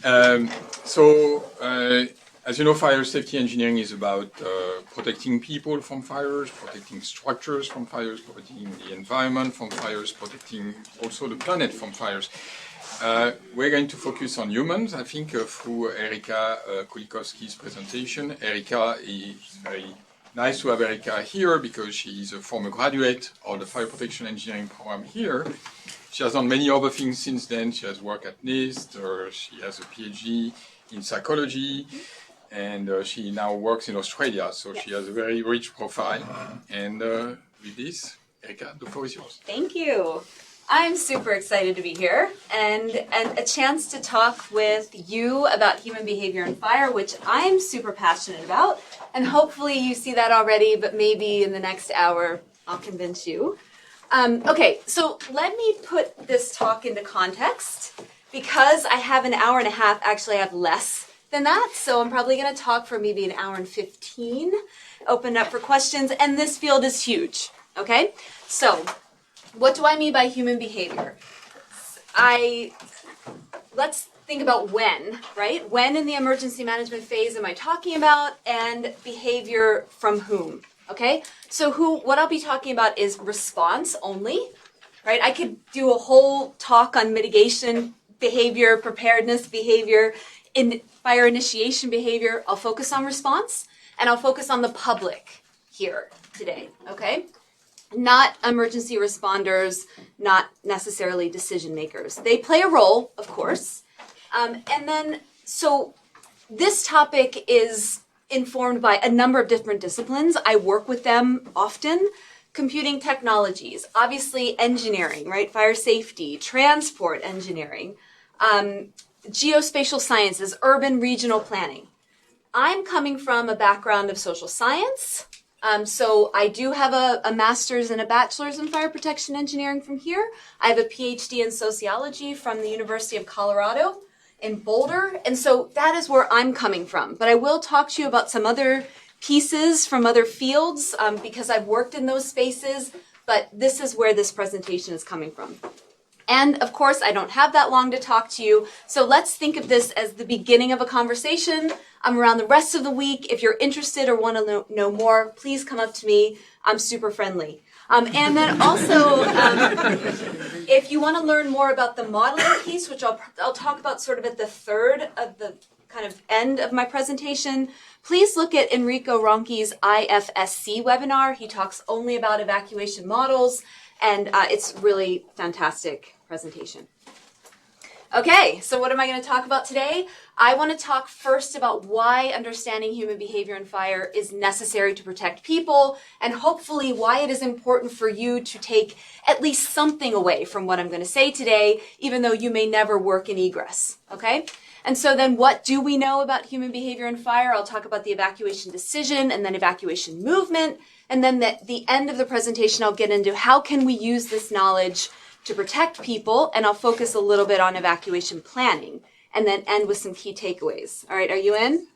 As you know, fire safety engineering is about protecting people from fires, protecting structures from fires, protecting the environment from fires, protecting also the planet from fires. We're going to focus on humans, I think, through Erika Kuligowski's presentation. Erika, is very nice to have Erika here because she is a former graduate of the fire protection engineering program here. She has done many other things since then. She has worked at NIST, or she has a PhD in psychology, and she now works in Australia, so she has a very rich profile. And with this, Erika, the floor is yours. Thank you. I'm super excited to be here and a chance to talk with you about human behavior in fire, which I'm super passionate about. And hopefully you see that already, but maybe in the next hour I'll convince you. Okay, so let me put this talk into context. Because I have an hour and a half, actually I have less than that, so I'm probably going to talk for maybe an hour and 15, open up for questions, and this field is huge, okay? So, what do I mean by human behavior? Let's think about when, right? When in the emergency management phase am I talking about, and behavior from whom, okay? So what I'll be talking about is response only, right? I could do a whole talk on mitigation behavior, preparedness behavior, in fire initiation behavior. I'll focus on response, and I'll focus on the public here today, okay? Not emergency responders, not necessarily decision makers. They play a role, of course. So this topic is informed by a number of different disciplines. I work with them often. Computing technologies, obviously engineering, right? Fire safety, transport engineering, geospatial sciences, urban regional planning. I'm coming from a background of social science, so I do have a master's and a bachelor's in fire protection engineering from here. I have a PhD in sociology from the University of Colorado in Boulder, and so that is where I'm coming from. But I will talk to you about some other pieces from other fields because I've worked in those spaces, but this is where this presentation is coming from. And of course, I don't have that long to talk to you, so let's think of this as the beginning of a conversation. I'm around the rest of the week. If you're interested or want to know more, please come up to me. I'm super friendly. And then also, if you want to learn more about the modeling piece, which I'll talk about sort of at the third of the kind of end of my presentation, please look at Enrico Ronchi's IFSC webinar. He talks only about evacuation models, and it's really fantastic presentation. Okay, so what am I going to talk about today? I want to talk first about why understanding human behavior in fire is necessary to protect people, and hopefully why it is important for you to take at least something away from what I'm going to say today, even though you may never work in egress, okay? And so then what do we know about human behavior in fire? I'll talk about the evacuation decision and then evacuation movement, and then at the end of the presentation I'll get into how can we use this knowledge to protect people, and I'll focus a little bit on evacuation planning, and then end with some key takeaways. All right, are you in?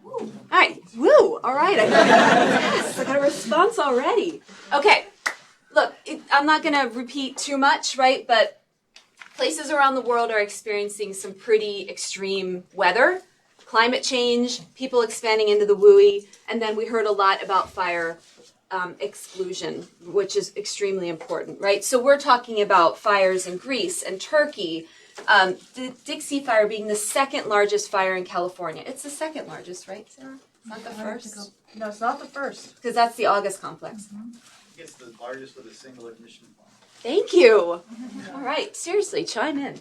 Woo. All right, woo, all right. I got a response already. Okay, look, I'm not going to repeat too much, right, but places around the world are experiencing some pretty extreme weather, climate change, people expanding into the WUI, and then we heard a lot about fire exclusion, which is extremely important, right? So we're talking about fires in Greece and Turkey, the Dixie Fire being the second largest fire in California. It's the second largest, right, Sarah? Not the first? No, it's not the first. Because that's the August complex. Mm-hmm. It's the largest with a single ignition point. Thank you. All right, seriously, chime in.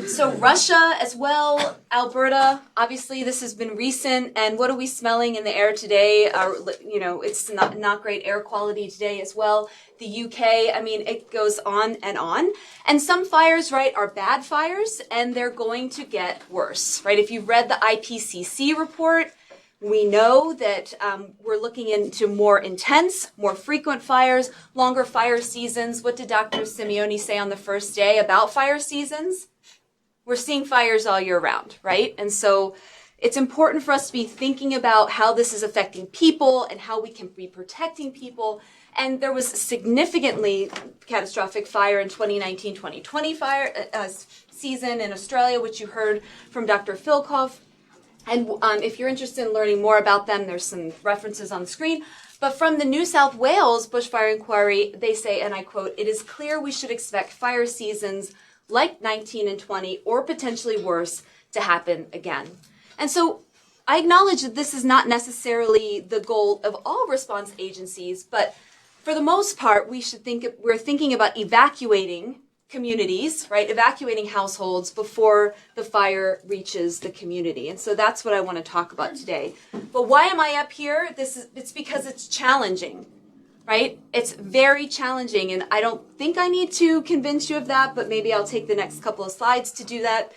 So Russia as well, Alberta, obviously this has been recent, and what are we smelling in the air today? It's not great air quality today as well. The UK, I mean, it goes on. And some fires, right, are bad fires, and they're going to get worse, right? If you've read the IPCC report, we know that we're looking into more intense, more frequent fires, longer fire seasons. What did Dr. Simeone say on the first day about fire seasons? We're seeing fires all year round, right? And so it's important for us to be thinking about how this is affecting people and how we can be protecting people. And there was a significantly catastrophic fire in 2019-2020 season in Australia, which you heard from Dr. Filkoff. And if you're interested in learning more about them, there's some references on the screen. But from the New South Wales bushfire inquiry, they say, and I quote, "It is clear we should expect fire seasons like 19 and 20, or potentially worse, to happen again." And so I acknowledge that this is not necessarily the goal of all response agencies, but for the most part, we're thinking about evacuating communities, right? Evacuating households before the fire reaches the community. And so that's what I want to talk about today. But why am I up here? It's because it's challenging, right? It's very challenging, and I don't think I need to convince you of that, but maybe I'll take the next couple of slides to do that.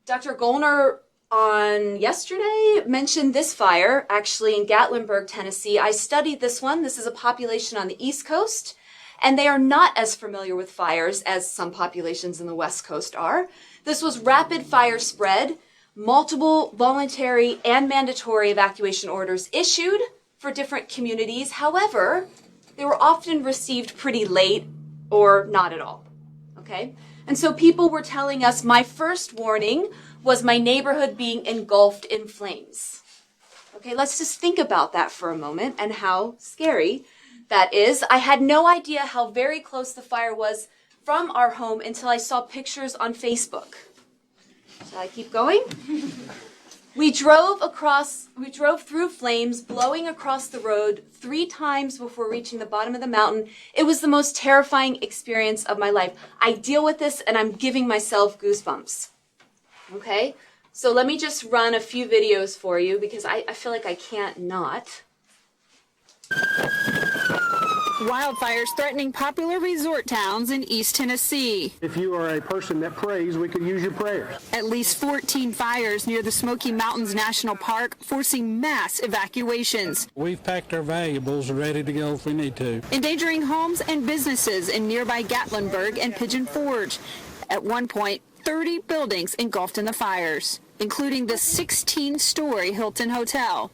Dr. Gollner on yesterday mentioned this fire, actually in Gatlinburg, Tennessee. I studied this one. This is a population on the East Coast, and they are not as familiar with fires as some populations in the West Coast are. This was rapid fire spread, multiple voluntary and mandatory evacuation orders issued for different communities. However, they were often received pretty late or not at all, okay? And so people were telling us, my first warning was my neighborhood being engulfed in flames. Okay, let's just think about that for a moment and how scary that is. I had no idea how very close the fire was from our home until I saw pictures on Facebook. Shall I keep going? We drove through flames, blowing across the road 3 times before reaching the bottom of the mountain. It was the most terrifying experience of my life. I deal with this and I'm giving myself goosebumps. Okay? So let me just run a few videos for you because I feel like I can't not. Wildfires threatening popular resort towns in East Tennessee. If you are a person that prays, we could use your prayers. At least 14 fires near the Smoky Mountains National Park, forcing mass evacuations. We've packed our valuables and ready to go if we need to. Endangering homes and businesses in nearby Gatlinburg and Pigeon Forge. At one point, 30 buildings engulfed in the fires, including the 16-story Hilton Hotel.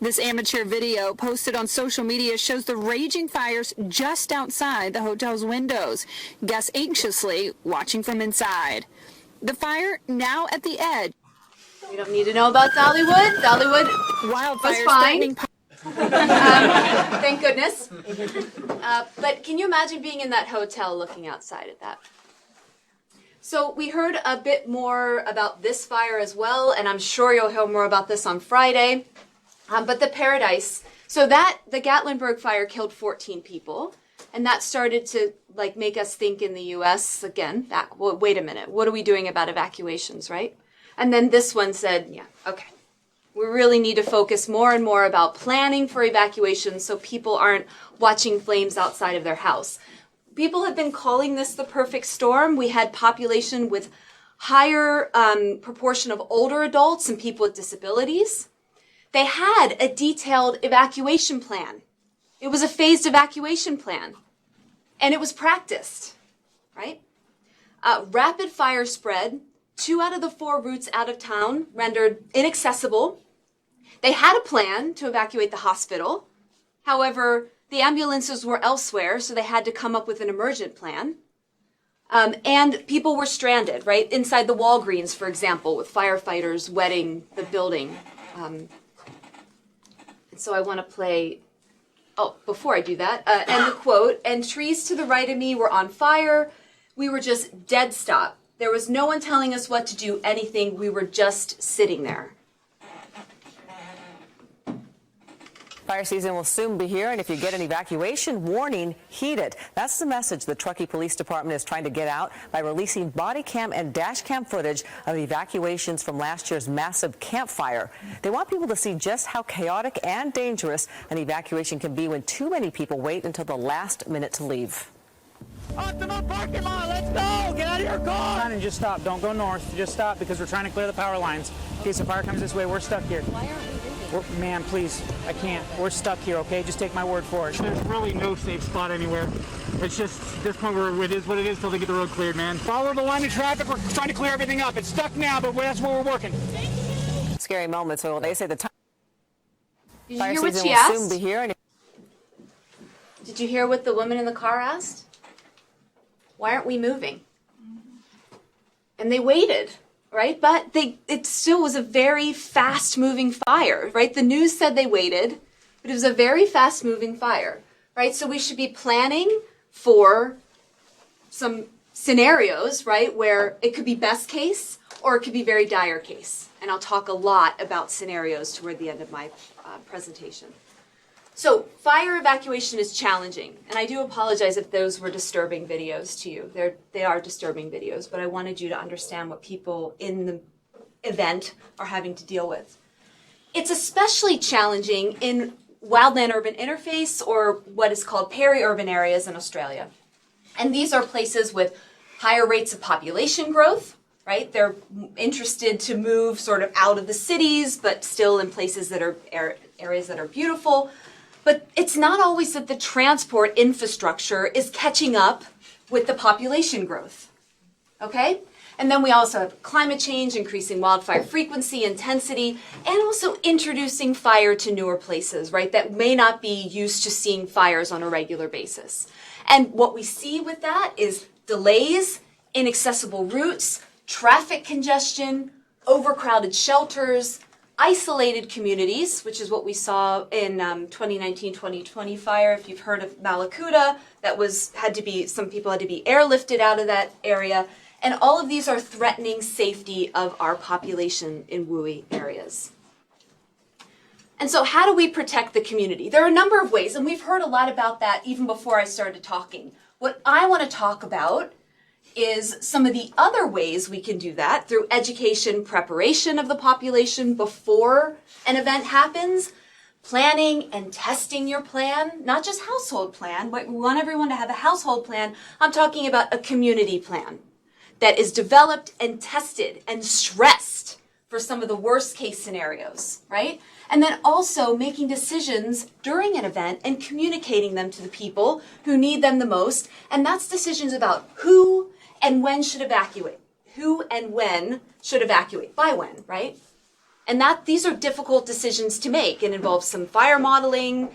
This amateur video posted on social media shows the raging fires just outside the hotel's windows, guests anxiously watching from inside. The fire now at the edge. We don't need to know about Dollywood. Dollywood Wildfires was fine. threatening Thank goodness. But can you imagine being in that hotel looking outside at that? So we heard a bit more about this fire as well, and I'm sure you'll hear more about this on Friday. But the Paradise, so that the Gatlinburg fire killed 14 people, and that started to make us think in the U.S. again. Well, wait a minute, what are we doing about evacuations, right? And then this one said, yeah, okay, we really need to focus more and more about planning for evacuations so people aren't watching flames outside of their house. People have been calling this the perfect storm. We had population with higher proportion of older adults and people with disabilities. They had a detailed evacuation plan. It was a phased evacuation plan. And it was practiced, right? Rapid fire spread, 2 out of the 4 routes out of town rendered inaccessible. They had a plan to evacuate the hospital. However, the ambulances were elsewhere, so they had to come up with an emergent plan. And people were stranded, right? Inside the Walgreens, for example, with firefighters wetting the building. So I want to play, before I do that, and the quote, "And trees to the right of me were on fire. We were just dead stop. There was no one telling us what to do, anything. We were just sitting there." Fire season will soon be here, and if you get an evacuation warning, heed it. That's the message the Truckee Police Department is trying to get out by releasing body cam and dash cam footage of evacuations from last year's massive campfire. They want people to see just how chaotic and dangerous an evacuation can be when too many people wait until the last minute to leave. Optimal parking lot, let's go! Get out of your car! And just stop, don't go north, just stop because we're trying to clear the power lines. In case the fire comes this way, we're stuck here. Why aren't we leaving? Ma'am, please, I can't. We're stuck here, okay? Just take my word for it. There's really no safe spot anywhere. It's just this point where it is what it is till they get the road cleared, man. Follow the line of traffic, we're trying to clear everything up. It's stuck now, but that's where we're working. Scary moments, well, they say the time. Did you Fire hear what season she will asked? soon be here. And Did you hear what the woman in the car asked? Why aren't we moving? And they waited, right? But it still was a very fast-moving fire, right? The news said they waited, but it was a very fast-moving fire, right? So we should be planning for some scenarios, right, where it could be best case or it could be very dire case. And I'll talk a lot about scenarios toward the end of my presentation. So fire evacuation is challenging, and I do apologize if those were disturbing videos to you. They are disturbing videos, but I wanted you to understand what people in the event are having to deal with. It's especially challenging in wildland-urban interface, or what is called peri-urban areas in Australia. And these are places with higher rates of population growth, right? They're interested to move sort of out of the cities, but still in places that are areas that are beautiful. But it's not always that the transport infrastructure is catching up with the population growth, okay? And then we also have climate change, increasing wildfire frequency, intensity, and also introducing fire to newer places, right, that may not be used to seeing fires on a regular basis. And what we see with that is delays, inaccessible routes, traffic congestion, overcrowded shelters, isolated communities, which is what we saw in 2019-2020 fire. If you've heard of Malakuta, some people had to be airlifted out of that area. And all of these are threatening safety of our population in WUI areas. And so how do we protect the community? There are a number of ways, and we've heard a lot about that even before I started talking. What I want to talk about is some of the other ways we can do that through education, preparation of the population before an event happens, planning and testing your plan, not just household plan, but we want everyone to have a household plan. I'm talking about a community plan that is developed and tested and stressed for some of the worst case scenarios, right? And then also making decisions during an event and communicating them to the people who need them the most. And that's decisions about who and when should evacuate. Who and when should evacuate. By when, right? And these are difficult decisions to make. It involves some fire modeling,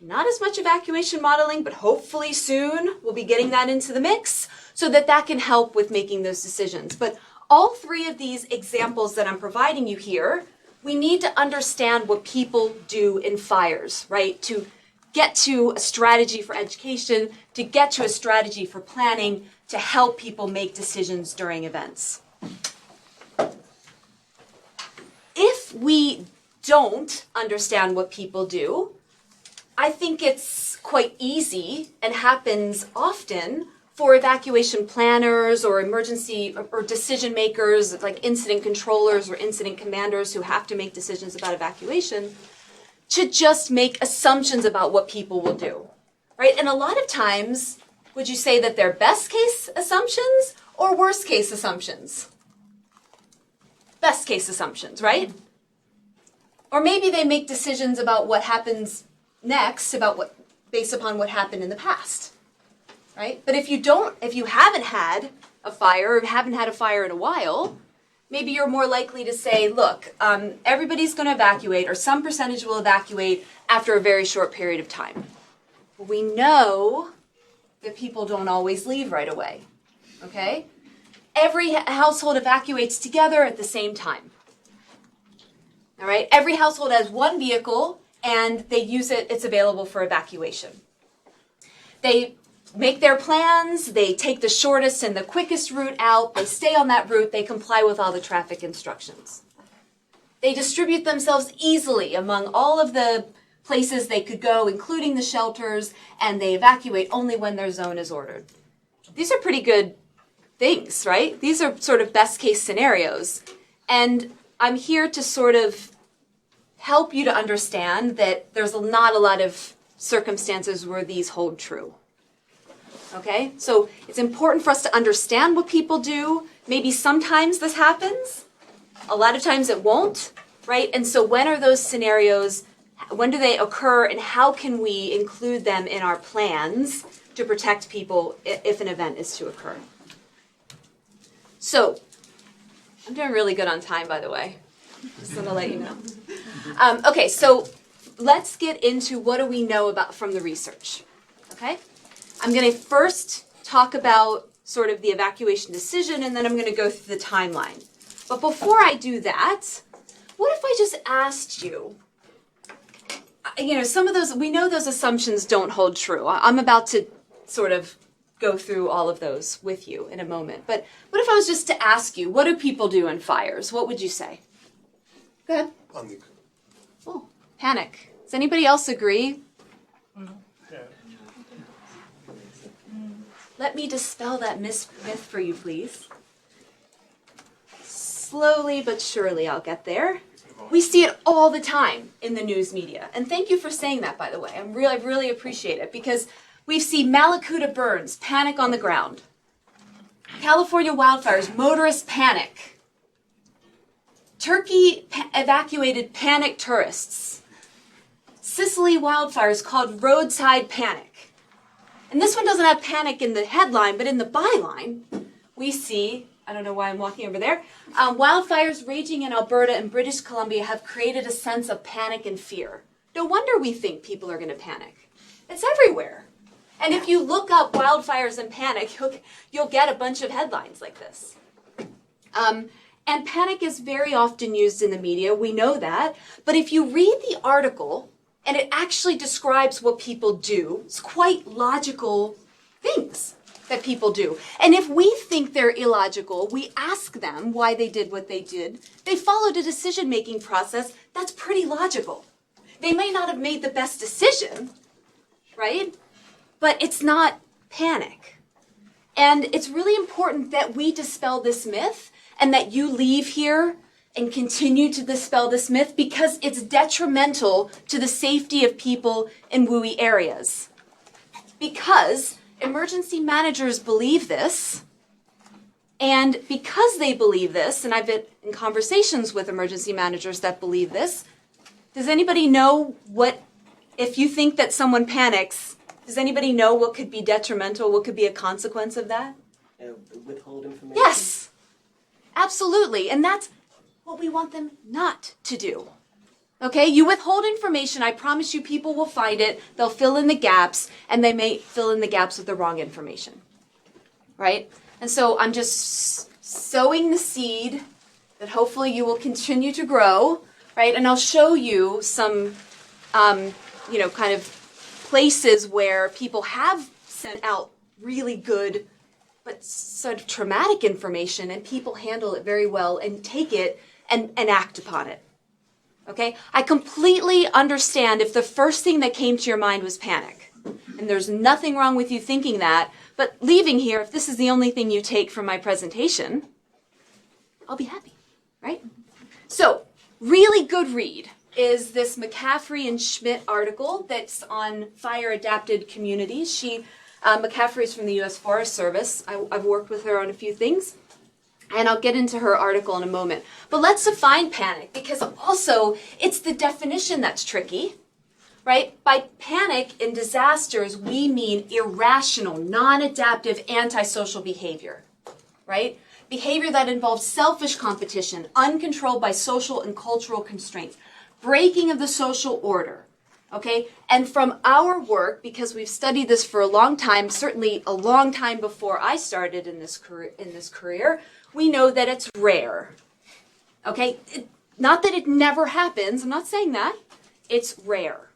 not as much evacuation modeling, but hopefully soon we'll be getting that into the mix so that can help with making those decisions. But all three of these examples that I'm providing you here, we need to understand what people do in fires, right? To get to a strategy for education, to get to a strategy for planning, to help people make decisions during events. If we don't understand what people do, I think it's quite easy and happens often for evacuation planners or emergency or decision makers, like incident controllers or incident commanders who have to make decisions about evacuation, to just make assumptions about what people will do, right? And a lot of times, would you say that they're best case assumptions or worst case assumptions? Best case assumptions, right? Or maybe they make decisions about what happens next, based upon what happened in the past, right? But if you haven't had a fire or haven't had a fire in a while, maybe you're more likely to say, look, everybody's going to evacuate, or some percentage will evacuate after a very short period of time. We know that people don't always leave right away, okay? Every household evacuates together at the same time, all right? Every household has one vehicle, and they use it, it's available for evacuation. They make their plans, they take the shortest and the quickest route out, they stay on that route, they comply with all the traffic instructions. They distribute themselves easily among all of the places they could go, including the shelters, and they evacuate only when their zone is ordered. These are pretty good things, right? These are sort of best case scenarios. And I'm here to sort of help you to understand that there's not a lot of circumstances where these hold true. Okay? So it's important for us to understand what people do. Maybe sometimes this happens. A lot of times it won't, right? And so when are those scenarios, when do they occur, and how can we include them in our plans to protect people if an event is to occur? So, I'm doing really good on time, by the way. Just want to let you know. Okay, so let's get into what do we know about from the research. Okay? I'm going to first talk about sort of the evacuation decision, and then I'm going to go through the timeline. But before I do that, what if I just asked you, some of those, we know those assumptions don't hold true. I'm about to sort of go through all of those with you in a moment. But what if I was just to ask you, what do people do in fires? What would you say? Go ahead. Panic. Oh, panic. Does anybody else agree? Let me dispel that myth for you, please. Slowly but surely I'll get there. We see it all the time in the news media. And thank you for saying that, by the way. I really appreciate it, because we see Malakuta burns, panic on the ground. California wildfires, motorists panic. Turkey evacuated panic tourists. Sicily wildfires called roadside panic. And this one doesn't have panic in the headline, but in the byline, we see, I don't know why I'm walking over there, wildfires raging in Alberta and British Columbia have created a sense of panic and fear. No wonder we think people are going to panic. It's everywhere. And if you look up wildfires and panic, you'll get a bunch of headlines like this. And panic is very often used in the media, we know that. But if you read the article, and it actually describes what people do, it's quite logical things that people do. And if we think they're illogical, we ask them why they did what they did. They followed a decision-making process that's pretty logical. They may not have made the best decision, right? But it's not panic. And it's really important that we dispel this myth and that you leave here and continue to dispel this myth, because it's detrimental to the safety of people in WUI areas. Because emergency managers believe this, and because they believe this, and I've been in conversations with emergency managers that believe this, does anybody know what, if you think that someone panics, does anybody know what could be detrimental, what could be a consequence of that? Withhold information? Yes, absolutely, and that's what we want them not to do. Okay, you withhold information, I promise you people will find it, they'll fill in the gaps, and they may fill in the gaps with the wrong information, right? And so I'm just sowing the seed that hopefully you will continue to grow, right? And I'll show you some, kind of places where people have sent out really good, but sort of traumatic information, and people handle it very well and take it and act upon it. Okay? I completely understand if the first thing that came to your mind was panic. And there's nothing wrong with you thinking that, but leaving here, if this is the only thing you take from my presentation, I'll be happy, right? So, really good read is this McCaffrey and Schmidt article that's on fire-adapted communities. McCaffrey's from the U.S. Forest Service. I've worked with her on a few things. And I'll get into her article in a moment. But let's define panic, because also it's the definition that's tricky, right? By panic in disasters, we mean irrational, non-adaptive, antisocial behavior, right? Behavior that involves selfish competition, uncontrolled by social and cultural constraints, breaking of the social order, okay? And from our work, because we've studied this for a long time, certainly a long time before I started in this career, we know that it's rare, okay? Not that it never happens, I'm not saying that, it's rare,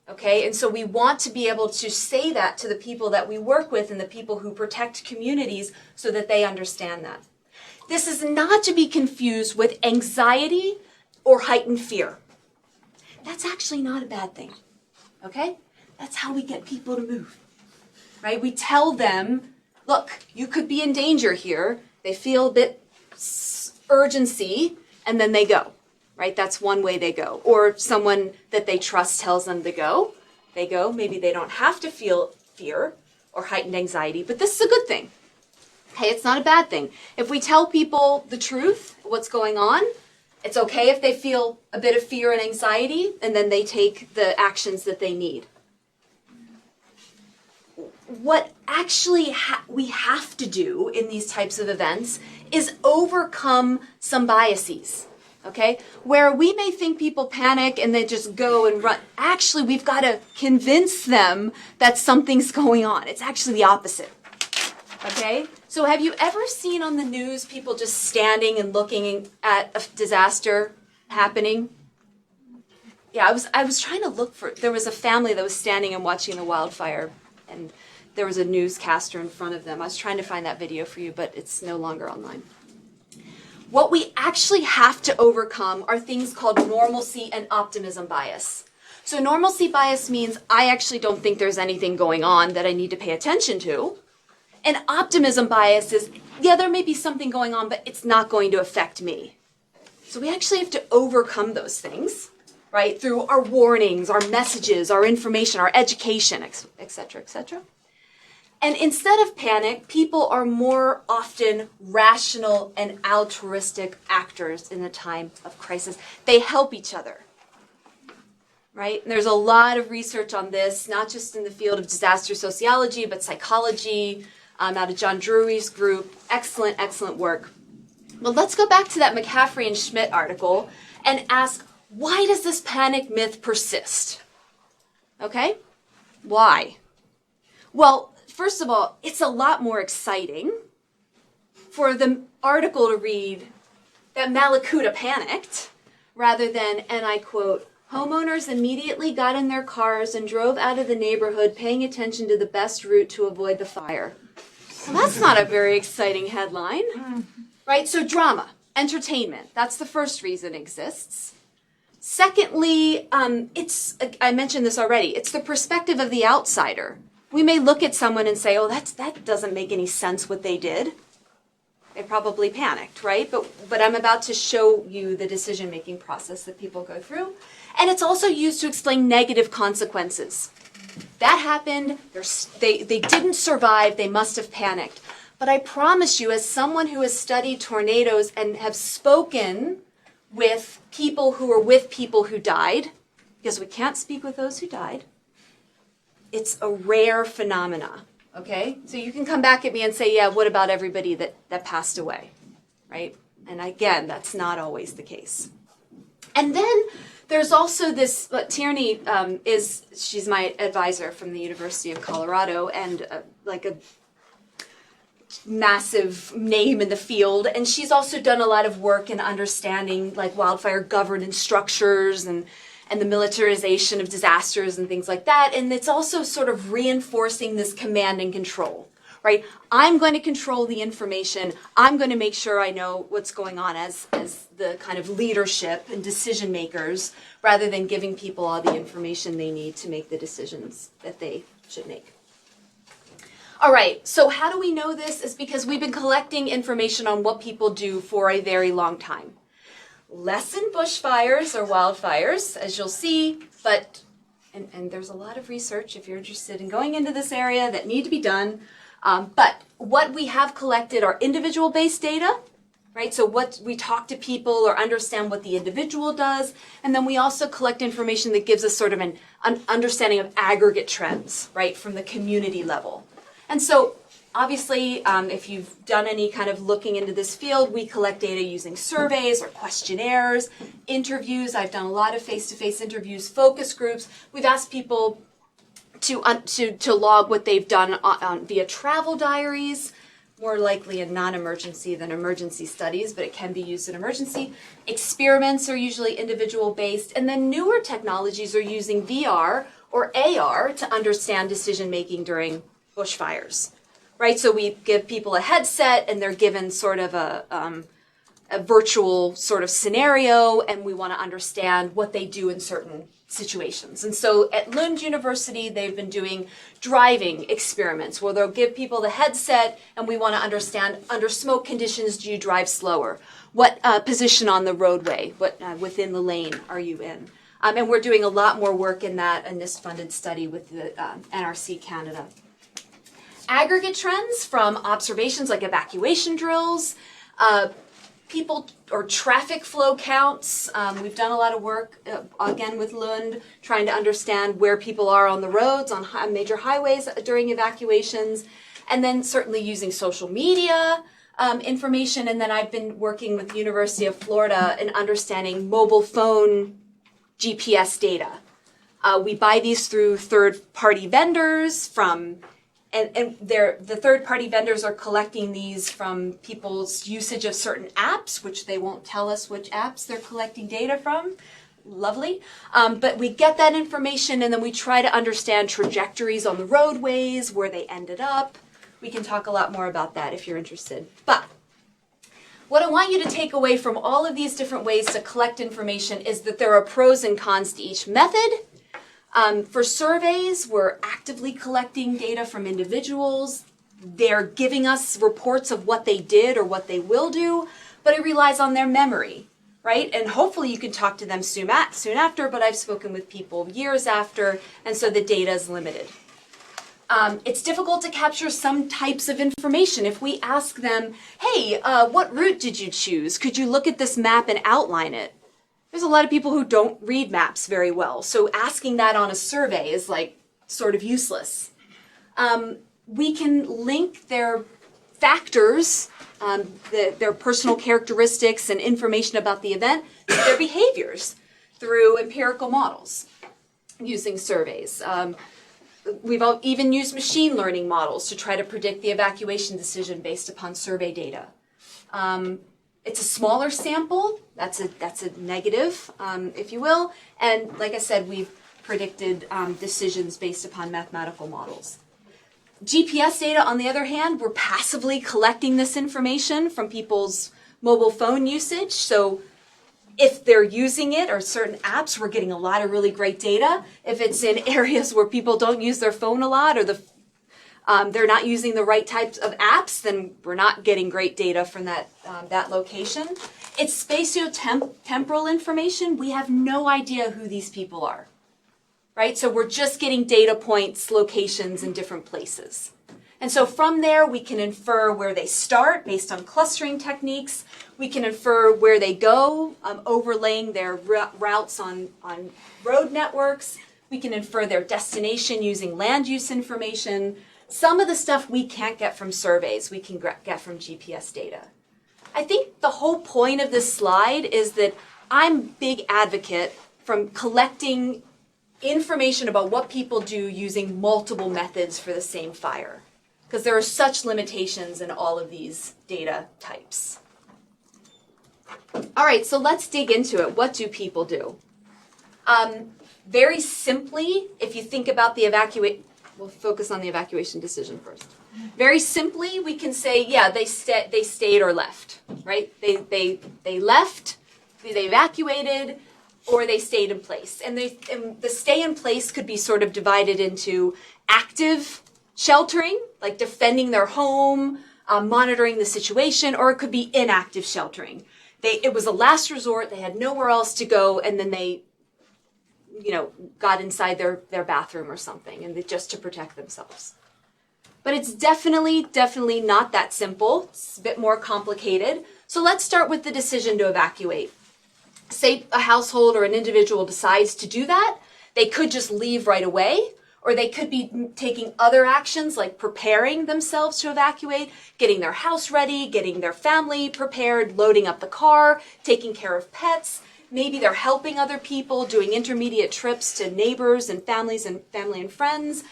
okay? And so we want to be able to say that to the people that we work with and the people who protect communities so that they understand that. This is not to be confused with anxiety or heightened fear. That's actually not a bad thing, okay? That's how we get people to move, right? We tell them, look, you could be in danger here. They feel a bit urgency, and then they go, right? That's one way they go. Or someone that they trust tells them to go. They go. Maybe they don't have to feel fear or heightened anxiety, but this is a good thing. Okay, it's not a bad thing. If we tell people the truth, what's going on, it's okay if they feel a bit of fear and anxiety, and then they take the actions that they need. What actually we have to do in these types of events is overcome some biases, okay? Where we may think people panic and they just go and run. Actually, we've got to convince them that something's going on. It's actually the opposite, okay? So have you ever seen on the news people just standing and looking at a disaster happening? Yeah, I was trying to look for, there was a family that was standing and watching the wildfire, and there was a newscaster in front of them. I was trying to find that video for you, but it's no longer online. What we actually have to overcome are things called normalcy and optimism bias. So normalcy bias means I actually don't think there's anything going on that I need to pay attention to. And optimism bias is, yeah, there may be something going on, but it's not going to affect me. So we actually have to overcome those things, right? Through our warnings, our messages, our information, our education, et cetera, et cetera. And instead of panic, people are more often rational and altruistic actors in a time of crisis. They help each other, right? And there's a lot of research on this, not just in the field of disaster sociology, but psychology, out of John Drury's group. Excellent, excellent work. Well, let's go back to that McCaffrey and Schmidt article and ask, why does this panic myth persist? Okay? Why? Well, first of all, it's a lot more exciting for the article to read that Malakuta panicked rather than, and I quote, homeowners immediately got in their cars and drove out of the neighborhood paying attention to the best route to avoid the fire. Well, that's not a very exciting headline, right? So drama, entertainment, that's the first reason it exists. Secondly, I mentioned this already, it's the perspective of the outsider. We may look at someone and say, oh, that doesn't make any sense what they did. They probably panicked, right? But I'm about to show you the decision-making process that people go through. And it's also used to explain negative consequences. That happened, they didn't survive, they must have panicked. But I promise you, as someone who has studied tornadoes and have spoken with people who were with people who died, because we can't speak with those who died, it's a rare phenomena, okay? So you can come back at me and say, yeah, what about everybody that passed away, right? And again, that's not always the case. And then there's also this, Tierney she's my advisor from the University of Colorado and like a massive name in the field. And she's also done a lot of work in understanding like wildfire governance structures and the militarization of disasters and things like that. And it's also sort of reinforcing this command and control, right? I'm going to control the information. I'm going to make sure I know what's going on as the kind of leadership and decision makers, rather than giving people all the information they need to make the decisions that they should make. All right, so how do we know this? Is because we've been collecting information on what people do for a very long time. Less in bushfires or wildfires, as you'll see, but, and there's a lot of research if you're interested in going into this area that need to be done, but what we have collected are individual-based data, right? So what we talk to people or understand what the individual does, and then we also collect information that gives us sort of an understanding of aggregate trends, right, from the community level. And so obviously, if you've done any kind of looking into this field, we collect data using surveys or questionnaires, interviews. I've done a lot of face-to-face interviews, focus groups. We've asked people to log what they've done via travel diaries, more likely in non-emergency than emergency studies, but it can be used in emergency. Experiments are usually individual-based, and then newer technologies are using VR or AR to understand decision-making during bushfires. Right, so we give people a headset and they're given sort of a virtual sort of scenario, and we want to understand what they do in certain situations. And so at Lund University, they've been doing driving experiments where they'll give people the headset and we want to understand, under smoke conditions, do you drive slower? What position on the roadway, what within the lane are you in? And we're doing a lot more work in that in this funded study with the NRC Canada. Aggregate trends from observations like evacuation drills, people or traffic flow counts. We've done a lot of work, again with Lund, trying to understand where people are on the roads, on major highways during evacuations, and then certainly using social media information. And then I've been working with the University of Florida in understanding mobile phone GPS data. We buy these through third-party vendors from and the third-party vendors are collecting these from people's usage of certain apps, which they won't tell us which apps they're collecting data from. Lovely. But we get that information and then we try to understand trajectories on the roadways, where they ended up. We can talk a lot more about that if you're interested. But what I want you to take away from all of these different ways to collect information is that there are pros and cons to each method. For surveys, we're actively collecting data from individuals. They're giving us reports of what they did or what they will do, but it relies on their memory, right? And hopefully you can talk to them soon after, but I've spoken with people years after, and so the data is limited. It's difficult to capture some types of information. If we ask them, hey, what route did you choose? Could you look at this map and outline it? There's a lot of people who don't read maps very well, so asking that on a survey is like sort of useless. We can link their factors, their personal characteristics and information about the event to their behaviors through empirical models using surveys. We've even used machine learning models to try to predict the evacuation decision based upon survey data. It's a smaller sample, that's a negative, if you will, and like I said, we've predicted decisions based upon mathematical models. GPS data, on the other hand, we're passively collecting this information from people's mobile phone usage, so if they're using it or certain apps, we're getting a lot of really great data. If it's in areas where people don't use their phone a lot or they're not using the right types of apps, then we're not getting great data from that location. It's spatio-temporal information. We have no idea who these people are, right? So we're just getting data points, locations in different places. And so from there, we can infer where they start based on clustering techniques. We can infer where they go, overlaying their routes on road networks. We can infer their destination using land use information. Some of the stuff we can't get from surveys, we can get from GPS data. I think the whole point of this slide is that I'm a big advocate from collecting information about what people do using multiple methods for the same fire, because there are such limitations in all of these data types. All right, so let's dig into it. What do people do? Very simply, if you think about the we'll focus on the evacuation decision first. Very simply, we can say, yeah, they stayed or left, right? They left, they evacuated, or they stayed in place. And the stay in place could be sort of divided into active sheltering, like defending their home, monitoring the situation, or it could be inactive sheltering. It was a last resort, they had nowhere else to go, and then they got inside their bathroom or something, and just to protect themselves. But it's definitely not that simple. It's a bit more complicated. So let's start with the decision to evacuate. Say a household or an individual decides to do that. They could just leave right away, or they could be taking other actions like preparing themselves to evacuate, getting their house ready, getting their family prepared, loading up the car, taking care of pets. Maybe they're helping other people, doing intermediate trips to neighbors and family and friends,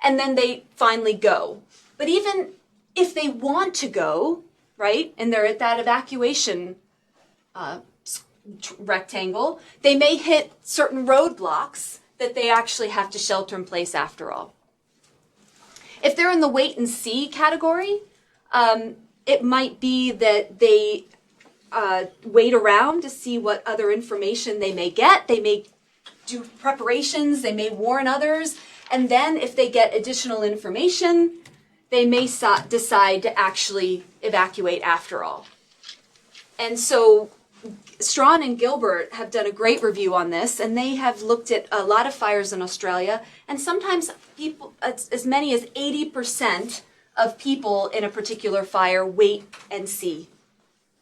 and then they finally go. But even if they want to go, right, and they're at that evacuation rectangle, they may hit certain roadblocks that they actually have to shelter in place after all. If they're in the wait and see category, it might be that they wait around to see what other information they may get. They may do preparations, they may warn others, and then if they get additional information, they may decide to actually evacuate after all. And so Strawn and Gilbert have done a great review on this, and they have looked at a lot of fires in Australia, and sometimes people, as many as 80% of people in a particular fire wait and see.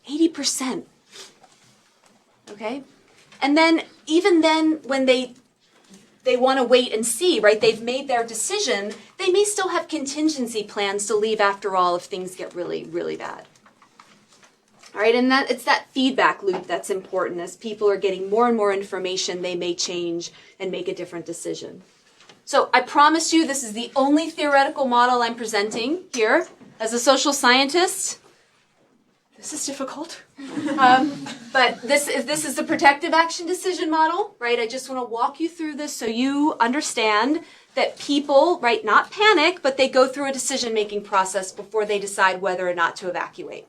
80%. Okay? And then, even then, when they want to wait and see, right? They've made their decision. They may still have contingency plans to leave after all if things get really, really bad. All right, and it's that feedback loop that's important. As people are getting more and more information, they may change and make a different decision. So I promise you this is the only theoretical model I'm presenting here as a social scientist. This is difficult. But this is the protective action decision model, right? I just want to walk you through this so you understand that people, right, not panic, but they go through a decision-making process before they decide whether or not to evacuate.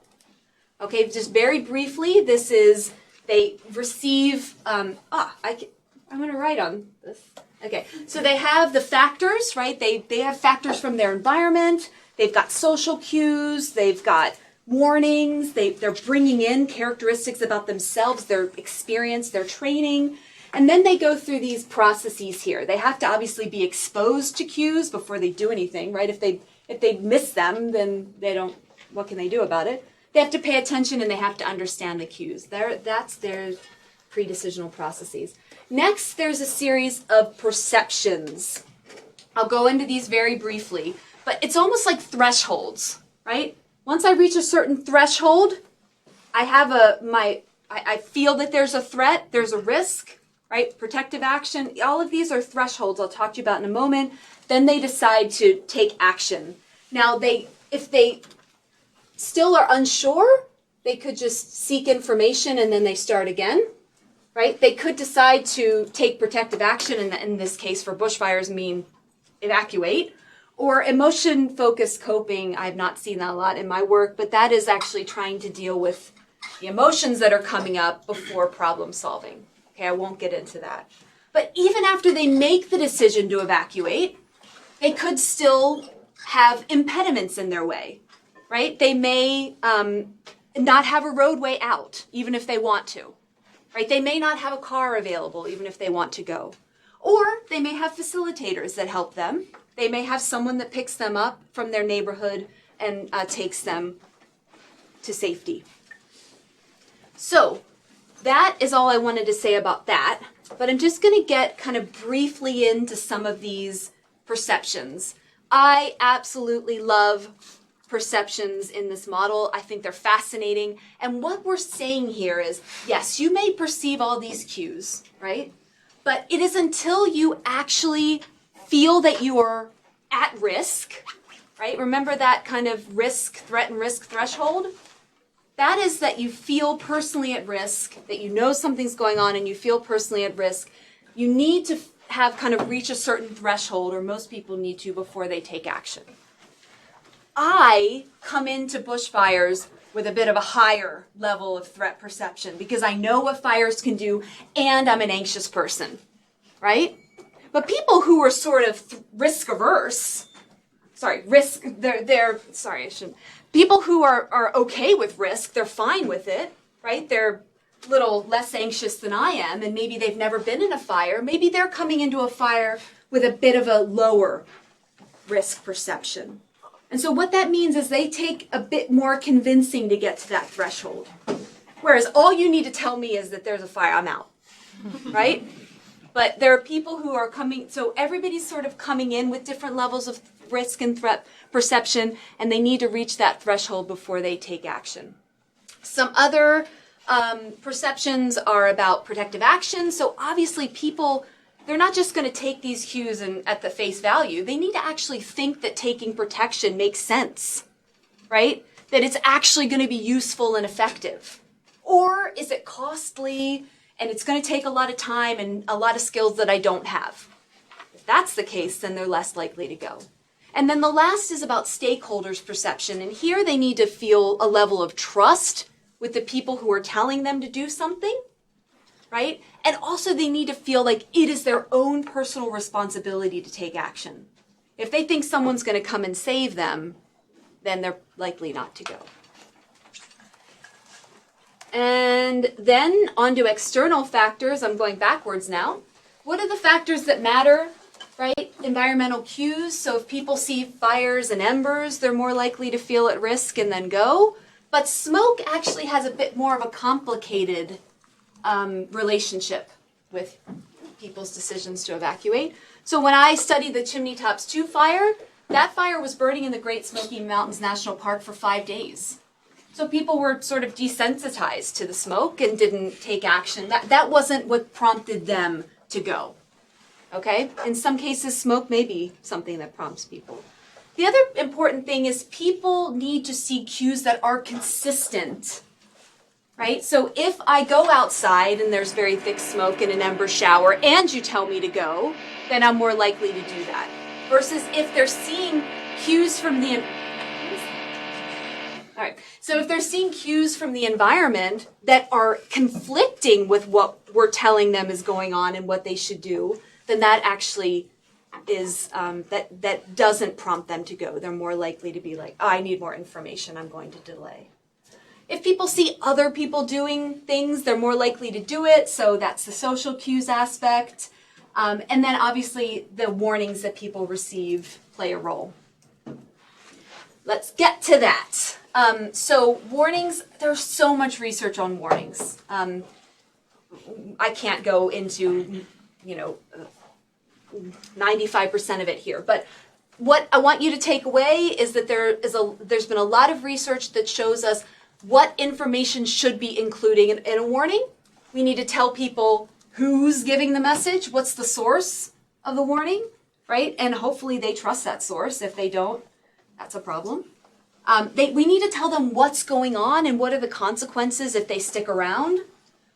Okay, just very briefly, this is, they receive, I'm going to write on this. Okay, so they have the factors, right? They have factors from their environment. They've got social cues. They've got warnings. They're bringing in characteristics about themselves, their experience, their training. And then they go through these processes here. They have to obviously be exposed to cues before they do anything, right? If they miss them, then they don't, what can they do about it? They have to pay attention and they have to understand the cues. That's their pre-decisional processes. Next, there's a series of perceptions. I'll go into these very briefly, but it's almost like thresholds, right? Once I reach a certain threshold, I feel that there's a threat, there's a risk, right? Protective action, all of these are thresholds I'll talk to you about in a moment. Then they decide to take action. Now, if they still are unsure, they could just seek information and then they start again, right? They could decide to take protective action, and in this case for bushfires mean evacuate. Or emotion-focused coping, I've not seen that a lot in my work, but that is actually trying to deal with the emotions that are coming up before problem solving. Okay, I won't get into that. But even after they make the decision to evacuate, they could still have impediments in their way, right? They may not have a roadway out, even if they want to, right? They may not have a car available, even if they want to go. Or they may have facilitators that help them. They may have someone that picks them up from their neighborhood and takes them to safety. So that is all I wanted to say about that. But I'm just going to get kind of briefly into some of these perceptions. I absolutely love perceptions in this model. I think they're fascinating. And what we're saying here is, yes, you may perceive all these cues, right? But it is until you actually feel that you are at risk, right? Remember that kind of risk, threat and risk threshold? That is that you feel personally at risk, that you know something's going on and you feel personally at risk. You need to have kind of reach a certain threshold, or most people need to, before they take action. I come into bushfires with a bit of a higher level of threat perception because I know what fires can do and I'm an anxious person, right? But people who are sort of risk averse, people who are okay with risk, they're fine with it, right? They're a little less anxious than I am, and maybe they've never been in a fire. Maybe they're coming into a fire with a bit of a lower risk perception. And so what that means is they take a bit more convincing to get to that threshold. Whereas all you need to tell me is that there's a fire, I'm out, right? But there are people who are coming, so everybody's sort of coming in with different levels of risk and threat perception, and they need to reach that threshold before they take action. Some other perceptions are about protective action. So obviously people, they're not just going to take these cues and at the face value. They need to actually think that taking protection makes sense, right? That it's actually going to be useful and effective. Or is it costly and it's going to take a lot of time and a lot of skills that I don't have? If that's the case, then they're less likely to go. And then the last is about stakeholders' perception. And here they need to feel a level of trust with the people who are telling them to do something, right? And also they need to feel like it is their own personal responsibility to take action. If they think someone's going to come and save them, then they're likely not to go. And then on to external factors. I'm going backwards now. What are the factors that matter, right? Environmental cues. So if people see fires and embers, they're more likely to feel at risk and then go. But smoke actually has a bit more of a complicated relationship with people's decisions to evacuate. So when I studied the Chimney Tops 2 fire, that fire was burning in the Great Smoky Mountains National Park for 5 days. So people were sort of desensitized to the smoke and didn't take action. That wasn't what prompted them to go. Okay? In some cases, smoke may be something that prompts people. The other important thing is people need to see cues that are consistent. Right? So if I go outside and there's very thick smoke in an ember shower and you tell me to go, then I'm more likely to do that. Versus if they're seeing cues from the So if they're seeing cues from the environment that are conflicting with what we're telling them is going on and what they should do, then that actually is that doesn't prompt them to go. They're more likely to be like, oh, I need more information, I'm going to delay. If people see other people doing things, they're more likely to do it. So that's the social cues aspect. And then obviously the warnings that people receive play a role. Let's get to that. So warnings, there's so much research on warnings. I can't go into, 95% of it here. But what I want you to take away is that there's been a lot of research that shows us what information should be including in a warning. We need to tell people who's giving the message, what's the source of the warning, right? And hopefully they trust that source. If they don't, that's a problem. We need to tell them what's going on and what are the consequences if they stick around.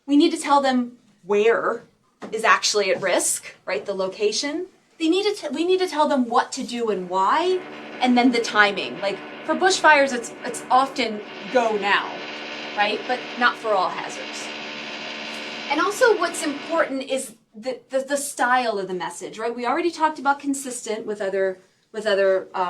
We need to tell them where is actually at risk, right? The location. We need to tell them what to do and why, and then the timing. Like for bushfires, it's often go now, right? But not for all hazards. And also what's important is the style of the message, right? We already talked about consistent with other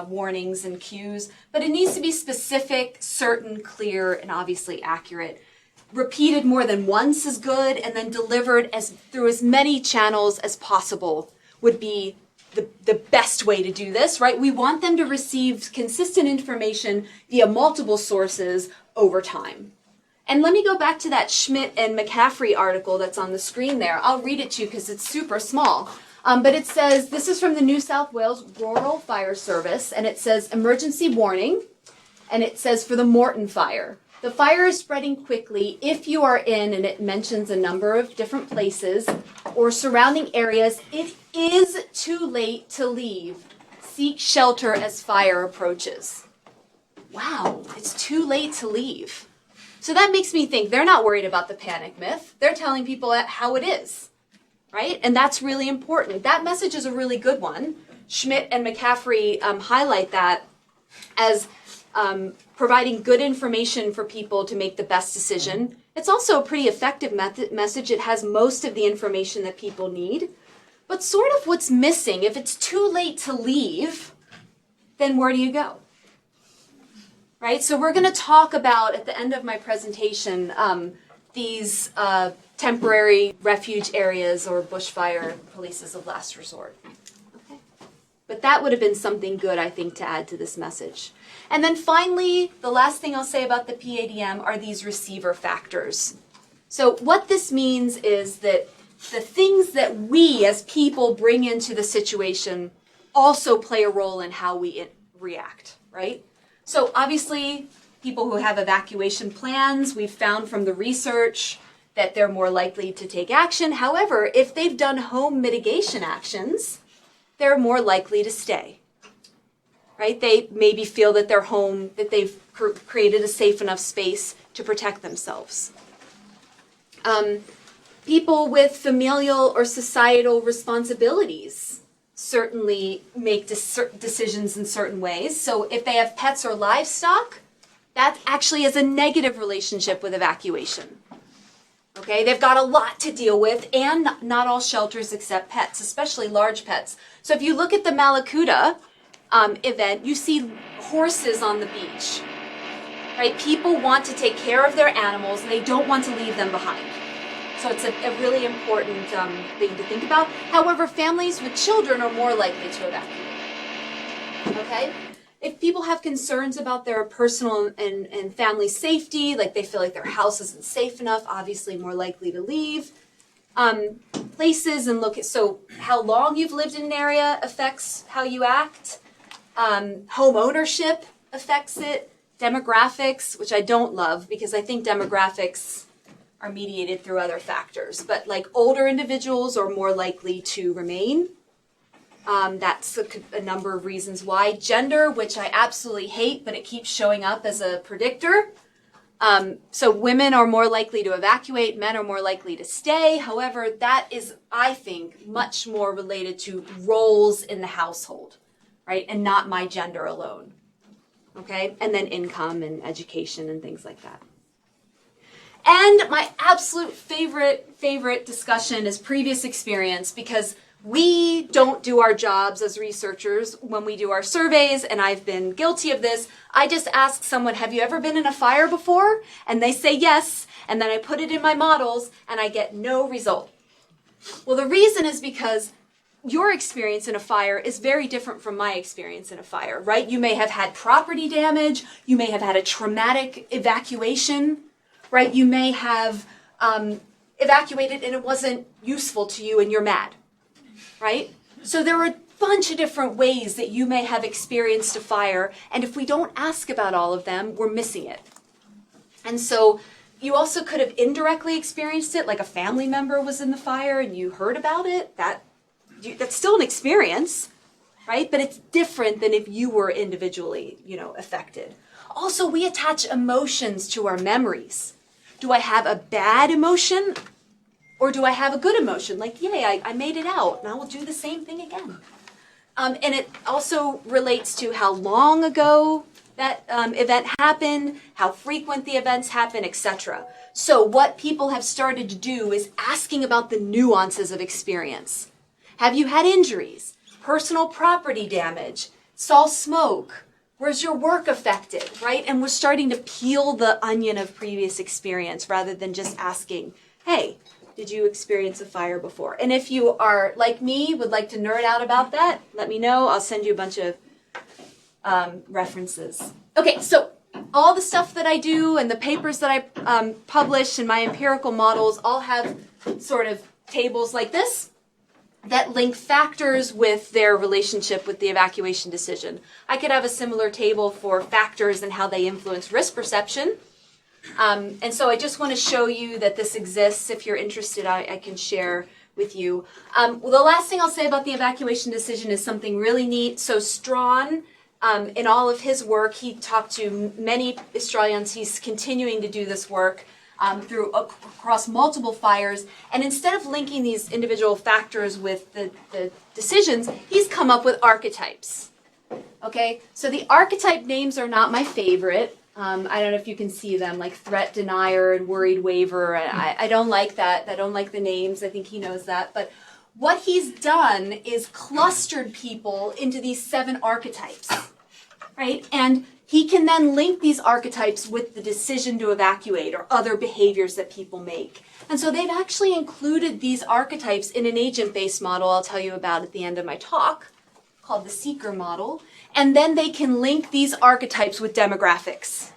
warnings and cues, but it needs to be specific, certain, clear, and obviously accurate. Repeated more than once is good, and then delivered through as many channels as possible would be the best way to do this, right? We want them to receive consistent information via multiple sources over time. And let me go back to that Schmidt and McCaffrey article that's on the screen there. I'll read it to you because it's super small. But it says, this is from the New South Wales Rural Fire Service, and it says emergency warning, and it says for the Morton fire. The fire is spreading quickly if you are in, and it mentions a number of different places or surrounding areas. It is too late to leave. Seek shelter as fire approaches. Wow, it's too late to leave. So that makes me think they're not worried about the panic myth. They're telling people how it is, right? And that's really important. That message is a really good one. Schmidt and McCaffrey highlight that as providing good information for people to make the best decision. It's also a pretty effective message. It has most of the information that people need. But sort of what's missing, if it's too late to leave, then where do you go? Right? So we're going to talk about, at the end of my presentation, these temporary refuge areas or bushfire places of last resort. Okay. But that would have been something good, I think, to add to this message. And then finally, the last thing I'll say about the PADM are these receiver factors. So what this means is that the things that we as people bring into the situation also play a role in how we react, right? So obviously, people who have evacuation plans, we've found from the research that they're more likely to take action. However, if they've done home mitigation actions, they're more likely to stay. Right? They maybe feel that their home, that they've created a safe enough space to protect themselves. People with familial or societal responsibilities certainly make decisions in certain ways. So if they have pets or livestock, that actually is a negative relationship with evacuation. Okay, they've got a lot to deal with, and not all shelters accept pets, especially large pets. So if you look at the Malakuta event, you see horses on the beach, right? People want to take care of their animals and they don't want to leave them behind. So it's a really important thing to think about. However, families with children are more likely to evacuate. Okay? If people have concerns about their personal and family safety, like they feel like their house isn't safe enough, obviously more likely to leave. Places and so how long you've lived in an area affects how you act. Home ownership affects it. Demographics, which I don't love because I think demographics are mediated through other factors. But like older individuals are more likely to remain. That's a number of reasons why. Gender, which I absolutely hate, but it keeps showing up as a predictor. So women are more likely to evacuate, men are more likely to stay. However, that is, I think, much more related to roles in the household, right? And not my gender alone. Okay? And then income and education and things like that. And my absolute favorite discussion is previous experience, because we don't do our jobs as researchers when we do our surveys, and I've been guilty of this. I just ask someone, have you ever been in a fire before? And they say yes, and then I put it in my models, and I get no result. Well, the reason is because your experience in a fire is very different from my experience in a fire, right? You may have had property damage, you may have had a traumatic evacuation, right? You may have evacuated and it wasn't useful to you and you're mad. Right? So there are a bunch of different ways that you may have experienced a fire, and if we don't ask about all of them, we're missing it. And so you also could have indirectly experienced it, like a family member was in the fire and you heard about it. That's still an experience, right? But it's different than if you were individually, affected. Also, we attach emotions to our memories. Do I have a bad emotion? Or do I have a good emotion? Like, yay, I made it out, and I will do the same thing again. And it also relates to how long ago that event happened, how frequent the events happen, etc. So what people have started to do is asking about the nuances of experience. Have you had injuries? Personal property damage? Saw smoke? Was your work affected, right? And we're starting to peel the onion of previous experience rather than just asking, hey, did you experience a fire before? And if you are like me, would like to nerd out about that, let me know. I'll send you a bunch of references. Okay, so all the stuff that I do and the papers that I publish and my empirical models all have sort of tables like this that link factors with their relationship with the evacuation decision. I could have a similar table for factors and how they influence risk perception. And so I just want to show you that this exists. If you're interested, I can share with you. Well, the last thing I'll say about the evacuation decision is something really neat. So Strawn, in all of his work, he talked to many Australians. He's continuing to do this work across multiple fires. And instead of linking these individual factors with the decisions, he's come up with archetypes. Okay, so the archetype names are not my favorite. I don't know if you can see them, like threat denier and worried waiver. I don't like that. I don't like the names. I think he knows that. But what he's done is clustered people into these 7 archetypes, right? And he can then link these archetypes with the decision to evacuate or other behaviors that people make. And so they've actually included these archetypes in an agent-based model I'll tell you about at the end of my talk, called the Seeker model. And then they can link these archetypes with demographics,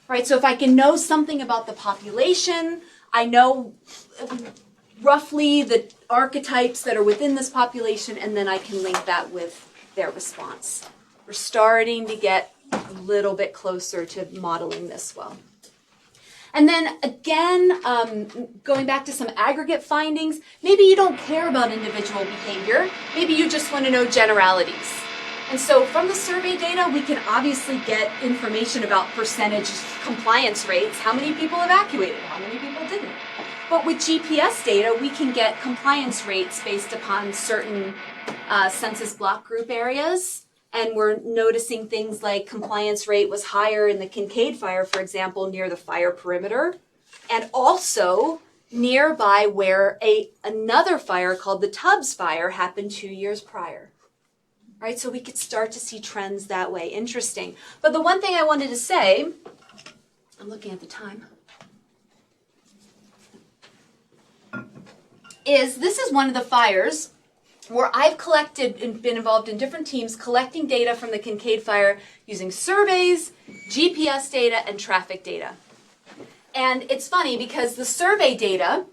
right? So if I can know something about the population, I know roughly the archetypes that are within this population, and then I can link that with their response. We're starting to get a little bit closer to modeling this well. And then again, going back to some aggregate findings, maybe you don't care about individual behavior. Maybe you just want to know generalities. And so from the survey data, we can obviously get information about percentage compliance rates, how many people evacuated, how many people didn't. But with GPS data, we can get compliance rates based upon certain census block group areas. And we're noticing things like compliance rate was higher in the Kincaid fire, for example, near the fire perimeter, and also nearby where another fire called the Tubbs fire happened 2 years prior. Right, so we could start to see trends that way. Interesting. But the one thing I wanted to say, I'm looking at the time, is this is one of the fires where I've collected and been involved in different teams collecting data from the Kincaid fire using surveys, GPS data, and traffic data. And it's funny because the survey data,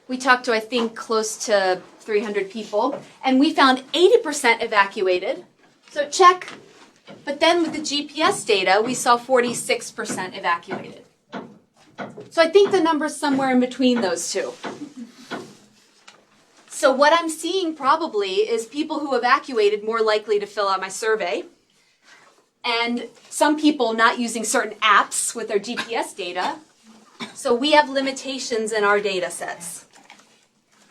we talked to, I think, close to 300 people, and we found 80% evacuated. So check. But then with the GPS data, we saw 46% evacuated. So I think the number's somewhere in between those two. So what I'm seeing probably is people who evacuated more likely to fill out my survey, and some people not using certain apps with their GPS data. So we have limitations in our data sets.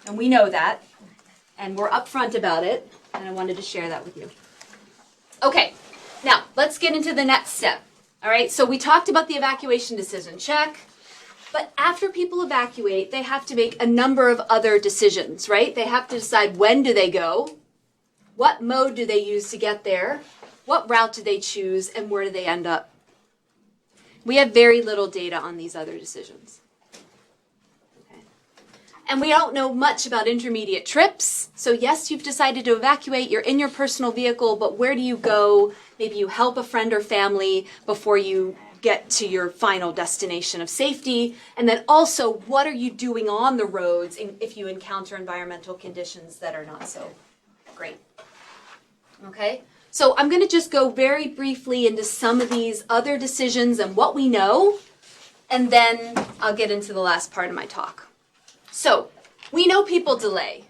And we know that, and we're upfront about it, and I wanted to share that with you. Okay, now let's get into the next step. All right, so we talked about the evacuation decision, check. But after people evacuate, they have to make a number of other decisions, right? They have to decide when do they go, what mode do they use to get there, what route do they choose, and where do they end up? We have very little data on these other decisions. Okay. And we don't know much about intermediate trips. So yes, you've decided to evacuate, you're in your personal vehicle, but where do you go? Maybe you help a friend or family before you get to your final destination of safety. And then also, what are you doing on the roads if you encounter environmental conditions that are not so great? Okay, so I'm going to just go very briefly into some of these other decisions and what we know, and then I'll get into the last part of my talk. So, we know people delay.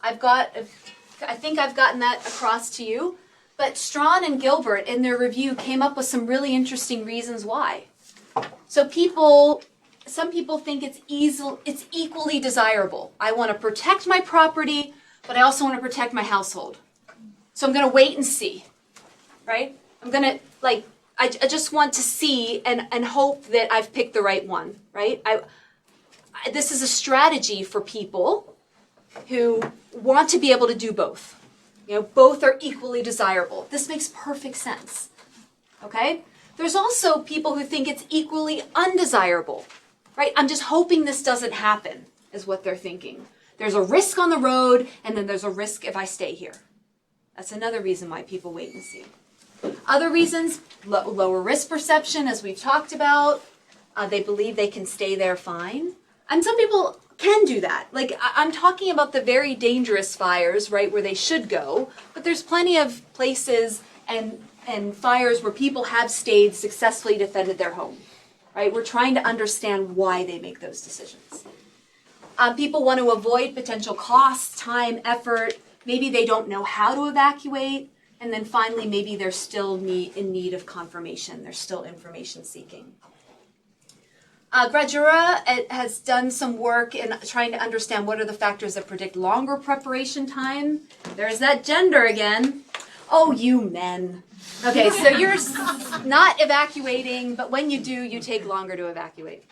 I think I've gotten that across to you. But Strawn and Gilbert, in their review, came up with some really interesting reasons why. So some people think it's equally desirable. I want to protect my property, but I also want to protect my household. So I'm going to wait and see, right? I'm going to, I just want to see and hope that I've picked the right one, right? This is a strategy for people who want to be able to do both. You know, both are equally desirable. This makes perfect sense, okay? There's also people who think it's equally undesirable, right? I'm just hoping this doesn't happen, is what they're thinking. There's a risk on the road, and then there's a risk if I stay here. That's another reason why people wait and see. Other reasons, lower risk perception, as we've talked about. They believe they can stay there fine. And some people can do that. Like, I'm talking about the very dangerous fires, right, where they should go, but there's plenty of places and fires where people have stayed, successfully defended their home, right? We're trying to understand why they make those decisions. People want to avoid potential costs, time, effort. Maybe they don't know how to evacuate. And then finally, maybe they're still in need of confirmation. They're still information seeking. Gradura has done some work in trying to understand what are the factors that predict longer preparation time. There's that gender again. Oh, you men. Okay, so you're not evacuating, but when you do, you take longer to evacuate.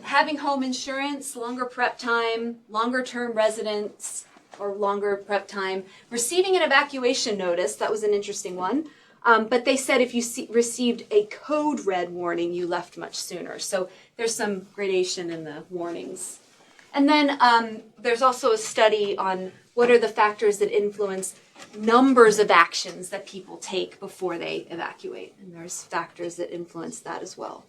Having home insurance, longer prep time, longer term residence, or longer prep time. Receiving an evacuation notice, that was an interesting one. But they said if you received a code red warning, you left much sooner. So there's some gradation in the warnings. And then there's also a study on what are the factors that influence numbers of actions that people take before they evacuate. And there's factors that influence that as well.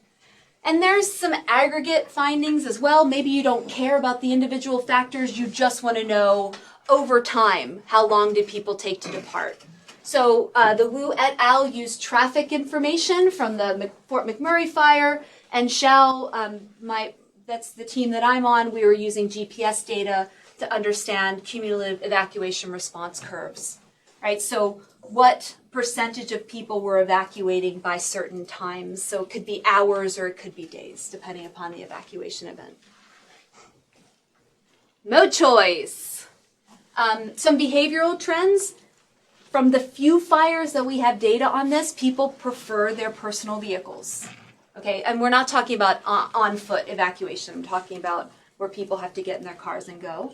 And there's some aggregate findings as well. Maybe you don't care about the individual factors. You just want to know over time, how long did people take to depart? So the Wu et al. Used traffic information from the Fort McMurray fire, and Shell, that's the team that I'm on, we were using GPS data to understand cumulative evacuation response curves, right? So what percentage of people were evacuating by certain times? So it could be hours or it could be days, depending upon the evacuation event. Mode choice. Some behavioral trends. From the few fires that we have data on this, people prefer their personal vehicles. Okay, and we're not talking about on-foot evacuation. I'm talking about where people have to get in their cars and go.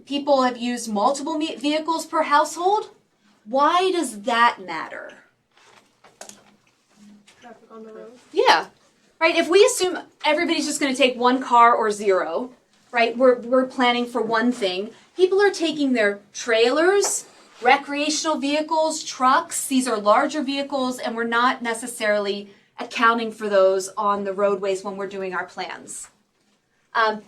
People have used multiple vehicles per household. Why does that matter? Traffic on the road. Yeah, right. If we assume everybody's just going to take one car or zero, right? We're planning for one thing. People are taking their trailers, recreational vehicles, trucks. These are larger vehicles, and we're not necessarily accounting for those on the roadways when we're doing our plans.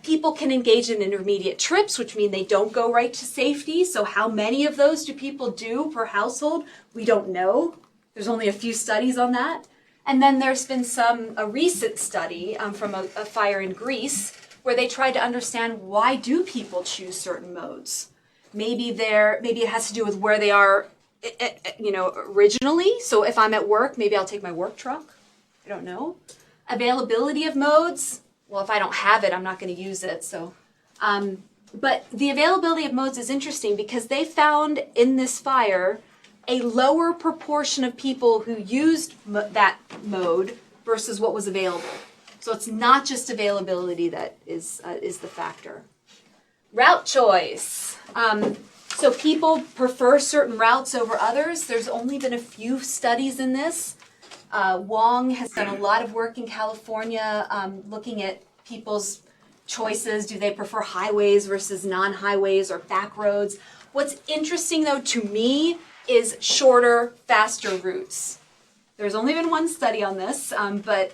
People can engage in intermediate trips, which mean they don't go right to safety. So how many of those do people do per household? We don't know. There's only a few studies on that. And then there's been a recent study from a fire in Greece where they tried to understand why do people choose certain modes. Maybe it has to do with where they are, originally. So if I'm at work, maybe I'll take my work truck. I don't know. Availability of modes. Well, if I don't have it, I'm not going to use it. So, but the availability of modes is interesting because they found in this fire a lower proportion of people who used that mode versus what was available. So it's not just availability that is the factor. Route choice. So people prefer certain routes over others. There's only been a few studies in this. Wong has done a lot of work in California looking at people's choices. Do they prefer highways versus non-highways or back roads? What's interesting, though, to me is shorter, faster routes. There's only been one study on this, but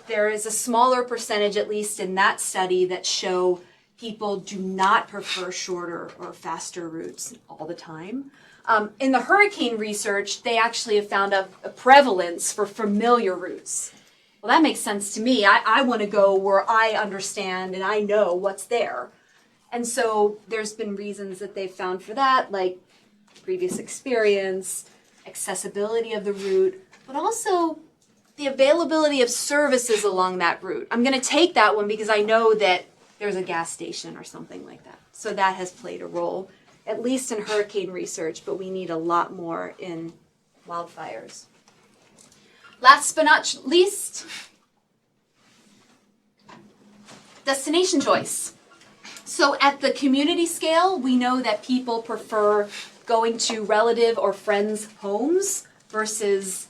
there is a smaller percentage, at least in that study, that show people do not prefer shorter or faster routes all the time. In the hurricane research, they actually have found a prevalence for familiar routes. Well, that makes sense to me. I want to go where I understand and I know what's there. And so there's been reasons that they've found for that, like previous experience, accessibility of the route, but also the availability of services along that route. I'm going to take that one because I know that there's a gas station or something like that. So that has played a role, at least in hurricane research, but we need a lot more in wildfires. Last but not least, destination choice. So at the community scale, we know that people prefer going to relative or friends' homes versus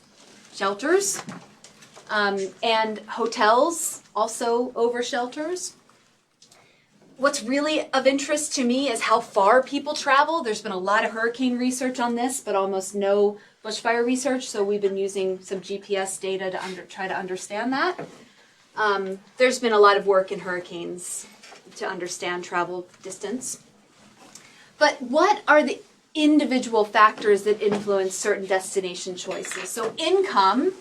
shelters, and hotels also over shelters. What's really of interest to me is how far people travel. There's been a lot of hurricane research on this, but almost no bushfire research, so we've been using some GPS data to try to understand that. There's been a lot of work in hurricanes to understand travel distance. But what are the individual factors that influence certain destination choices? So income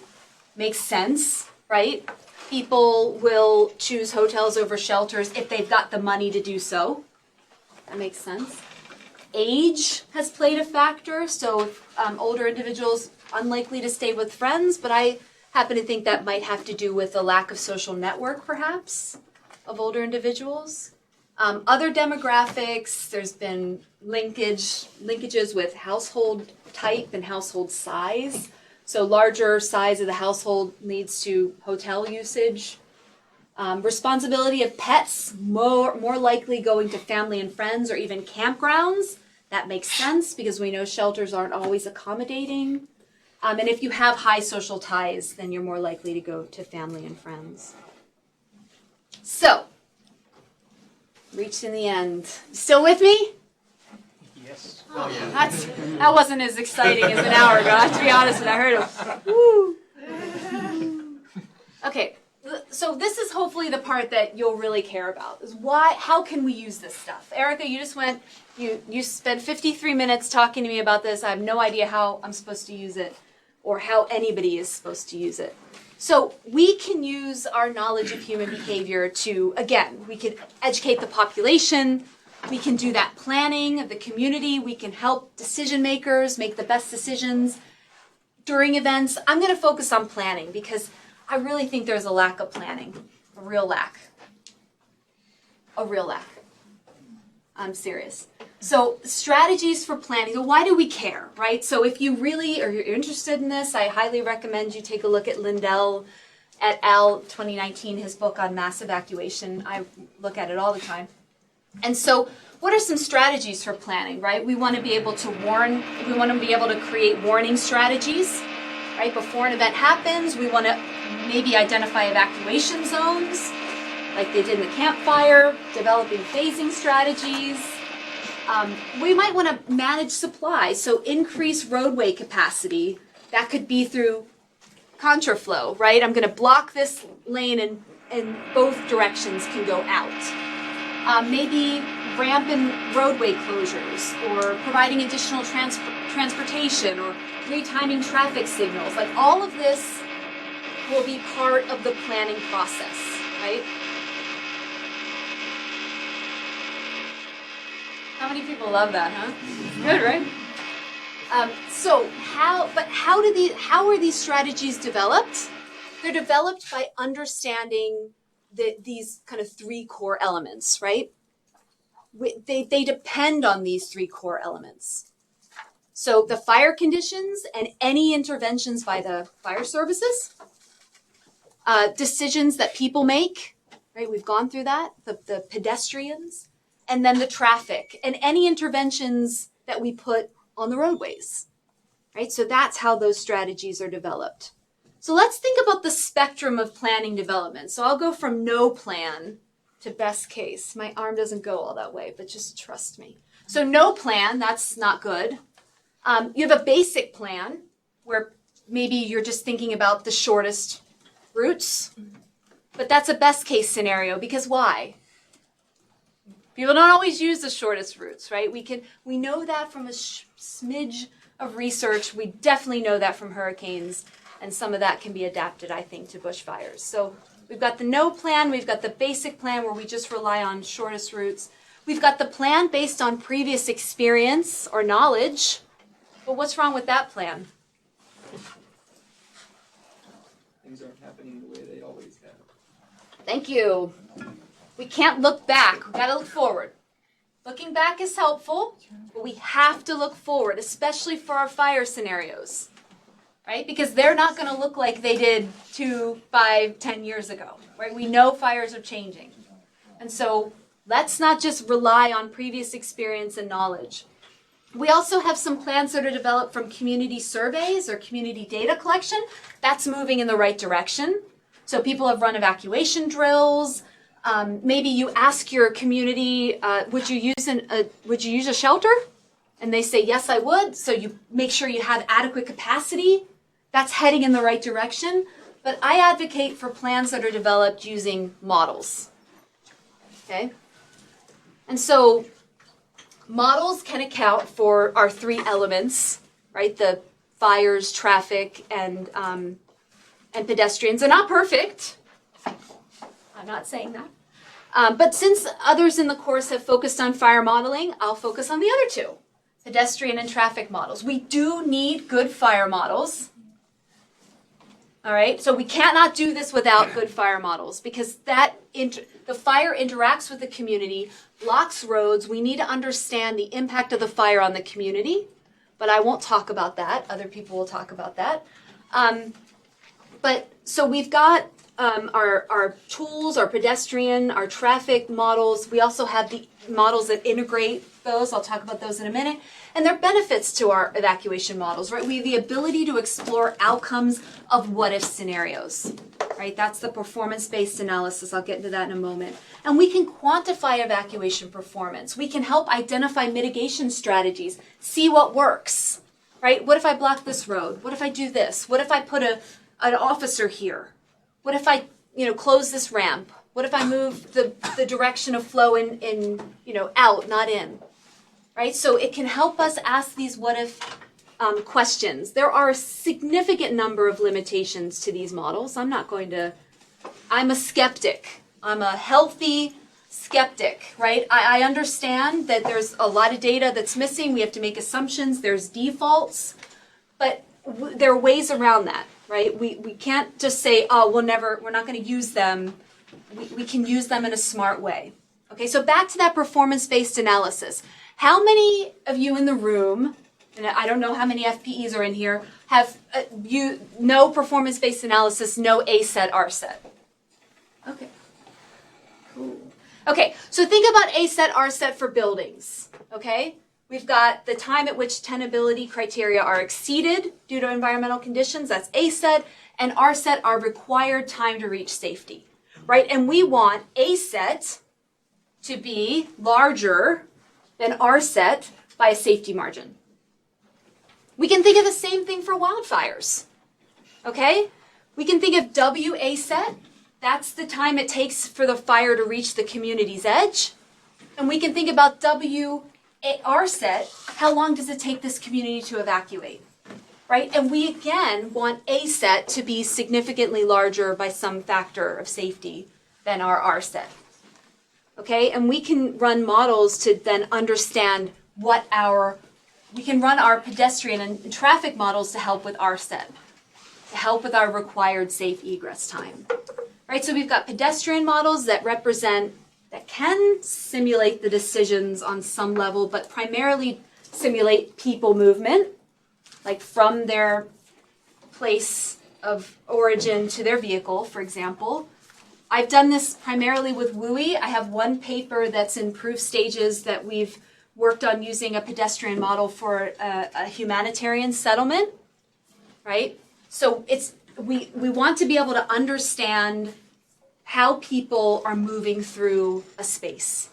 makes sense, right? People will choose hotels over shelters if they've got the money to do so. That makes sense. Age has played a factor, so older individuals unlikely to stay with friends, but I happen to think that might have to do with a lack of social network, perhaps, of older individuals. Other demographics, there's been linkages with household type and household size. So larger size of the household leads to hotel usage. Responsibility of pets, more likely going to family and friends or even campgrounds. That makes sense because we know shelters aren't always accommodating. And if you have high social ties, then you're more likely to go to family and friends. So, reached in the end. Still with me? Yes. Oh, yeah. That wasn't as exciting as an hour ago. I have to be honest with you. I heard him. Woo. Okay, so this is hopefully the part that you'll really care about. Is how can we use this stuff? Erica, you just went, you spent 53 minutes talking to me about this. I have no idea how I'm supposed to use it or how anybody is supposed to use it. So we can use our knowledge of human behavior to, again, we could educate the population, we can do that planning of the community, we can help decision makers make the best decisions during events. I'm going to focus on planning because I really think there's a lack of planning, a real lack. I'm serious. So strategies for planning. So why do we care, right? So if you really are interested in this, I highly recommend you take a look at Lindell et al. 2019, his book on mass evacuation. I look at it all the time. And so what are some strategies for planning, right? We want to be able to warn, we want to be able to create warning strategies, right? Before an event happens, we want to maybe identify evacuation zones, like they did in the campfire, developing phasing strategies. We might want to manage supply, so increase roadway capacity. That could be through contraflow, right? I'm going to block this lane and both directions can go out. Maybe rampant roadway closures or providing additional transportation or retiming traffic signals. Like all of this will be part of the planning process, right? How many people love that, huh? Good, right? So how are these strategies developed? They're developed by understanding these kind of three core elements, right? They depend on these three core elements. So the fire conditions and any interventions by the fire services, decisions that people make, right? We've gone through that, the pedestrians, and then the traffic, and any interventions that we put on the roadways, right? So that's how those strategies are developed. So let's think about the spectrum of planning development. So I'll go from no plan to best case. My arm doesn't go all that way, but just trust me. So no plan, that's not good. You have a basic plan where maybe you're just thinking about the shortest routes, but that's a best case scenario because why? People don't always use the shortest routes, right? We know that from a smidge of research. We definitely know that from hurricanes, and some of that can be adapted, I think, to bushfires. So we've got the no plan, we've got the basic plan where we just rely on shortest routes. We've got the plan based on previous experience or knowledge. But what's wrong with that plan? Things aren't happening the way they always have. Thank you. We can't look back. We've got to look forward. Looking back is helpful, but we have to look forward, especially for our fire scenarios, right? Because they're not going to look like they did 2, 5, 10 years ago, right? We know fires are changing. And so let's not just rely on previous experience and knowledge. We also have some plans that are developed from community surveys or community data collection. That's moving in the right direction. So people have run evacuation drills. Maybe you ask your community, would you use a shelter? And they say, yes, I would. So you make sure you have adequate capacity. That's heading in the right direction. But I advocate for plans that are developed using models. Okay? And so models can account for our three elements, right? The fires, traffic, and pedestrians. They're not perfect. I'm not saying that. But since others in the course have focused on fire modeling, I'll focus on the other two, pedestrian and traffic models. We do need good fire models. All right, so we cannot do this without good fire models because the fire interacts with the community, blocks roads. We need to understand the impact of the fire on the community, but I won't talk about that. Other people will talk about that. But so we've got our tools, our pedestrian, our traffic models. We also have the models that integrate those. I'll talk about those in a minute. And there are benefits to our evacuation models, right? We have the ability to explore outcomes of what-if scenarios, right? That's the performance-based analysis. I'll get into that in a moment. And we can quantify evacuation performance. We can help identify mitigation strategies, see what works, right? What if I block this road? What if I do this? What if I put an officer here? What if I, close this ramp? What if I move the direction of flow in out, not in? Right? So it can help us ask these what-if questions. There are a significant number of limitations to these models. I'm a skeptic. I'm a healthy skeptic, right? I understand that there's a lot of data that's missing. We have to make assumptions. There's defaults. But there are ways around that, right? We can't just say, oh, we're not going to use them. We can use them in a smart way. Okay, so back to that performance-based analysis. How many of you in the room, and I don't know how many FPEs are in here, have no performance-based analysis, no A set, R set? Okay, cool. Okay, so think about A set, R set for buildings, okay? We've got the time at which tenability criteria are exceeded due to environmental conditions, that's A set, and R set are required time to reach safety, right? And we want A set to be larger than R set by a safety margin. We can think of the same thing for wildfires, okay? We can think of WA set, that's the time it takes for the fire to reach the community's edge. And we can think about WR set, how long does it take this community to evacuate? right? And we again want A set to be significantly larger by some factor of safety than our R set. Okay, and we can run models to then understand we can run our pedestrian and traffic models to help with R set, to help with our required safe egress time. Right, so we've got pedestrian models that can simulate the decisions on some level, but primarily simulate people movement, like from their place of origin to their vehicle, for example. I've done this primarily with WUI. I have one paper that's in proof stages that we've worked on using a pedestrian model for a humanitarian settlement, right? So we want to be able to understand how people are moving through a space.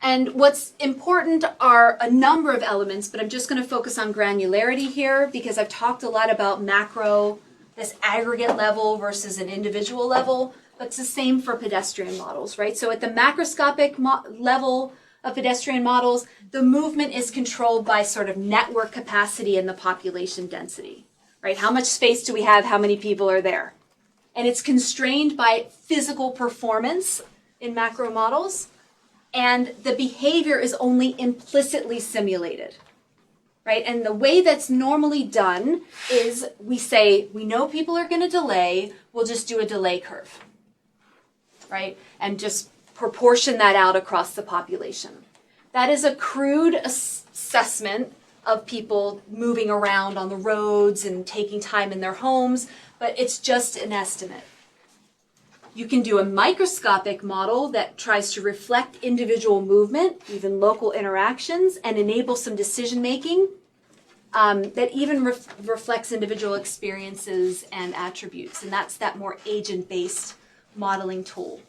And what's important are a number of elements, but I'm just going to focus on granularity here because I've talked a lot about macro, this aggregate level versus an individual level, but it's the same for pedestrian models, right? So at the macroscopic level of pedestrian models, the movement is controlled by sort of network capacity and the population density, right? How much space do we have? How many people are there? And it's constrained by physical performance in macro models, and the behavior is only implicitly simulated, right? And the way that's normally done is we say, we know people are going to delay, we'll just do a delay curve, right? And just proportion that out across the population. That is a crude assessment of people moving around on the roads and taking time in their homes, but it's just an estimate. You can do a microscopic model that tries to reflect individual movement, even local interactions, and enable some decision making that even reflects individual experiences and attributes. And that's that more agent-based modeling tool.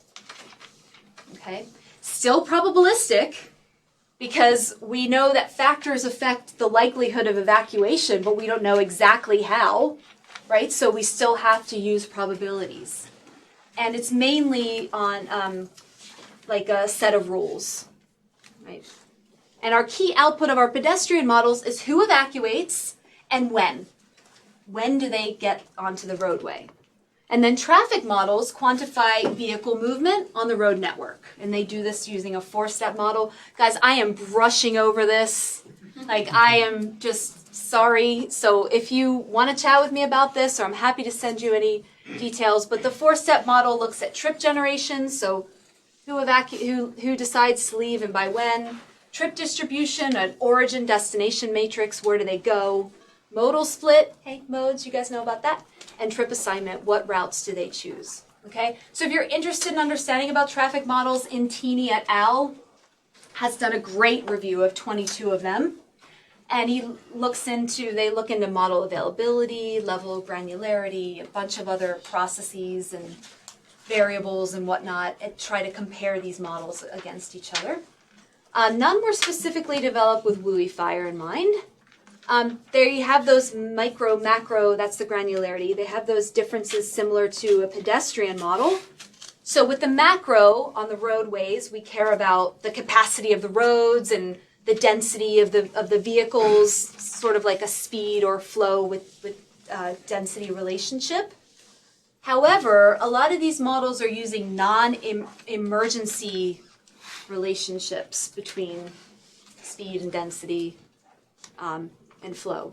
Okay, still probabilistic because we know that factors affect the likelihood of evacuation, but we don't know exactly how, right? So we still have to use probabilities. And it's mainly on like a set of rules, right? And our key output of our pedestrian models is who evacuates and when. When do they get onto the roadway? And then traffic models quantify vehicle movement on the road network. And they do this using a 4-step model. Guys, I am brushing over this. Like, I am just sorry. So if you want to chat with me about this, or I'm happy to send you any details. But the 4-step model looks at trip generation. So who decides to leave and by when. Trip distribution, an origin destination matrix, where do they go? Modal split, hey, modes, you guys know about that. And trip assignment, what routes do they choose? Okay, so if you're interested in understanding about traffic models, Intini et al. Has done a great review of 22 of them. And they look into model availability, level of granularity, a bunch of other processes and variables and whatnot, and try to compare these models against each other. None were specifically developed with WUI Fire in mind. There you have those micro, macro, that's the granularity. They have those differences similar to a pedestrian model. So with the macro on the roadways, we care about the capacity of the roads and the density of the vehicles, sort of like a speed or flow with density relationship. However, a lot of these models are using non-emergency relationships between speed and density and flow.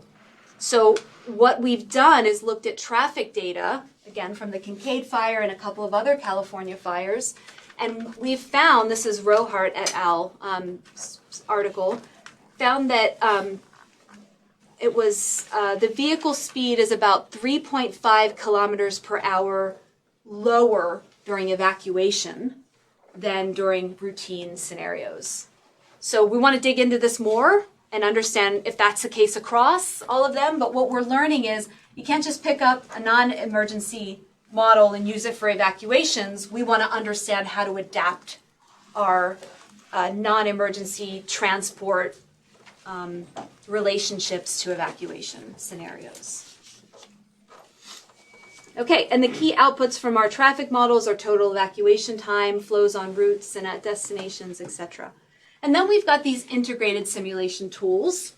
So what we've done is looked at traffic data, again, from the Kincaid fire and a couple of other California fires, and we've found, this is Rohart et al. Article, found that it was the vehicle speed is about 3.5 kilometers per hour lower during evacuation than during routine scenarios. So we want to dig into this more and understand if that's the case across all of them. But what we're learning is you can't just pick up a non-emergency model and use it for evacuations. We want to understand how to adapt our non-emergency transport relationships to evacuation scenarios. Okay, and the key outputs from our traffic models are total evacuation time, flows on routes and at destinations, etc. And then we've got these integrated simulation tools.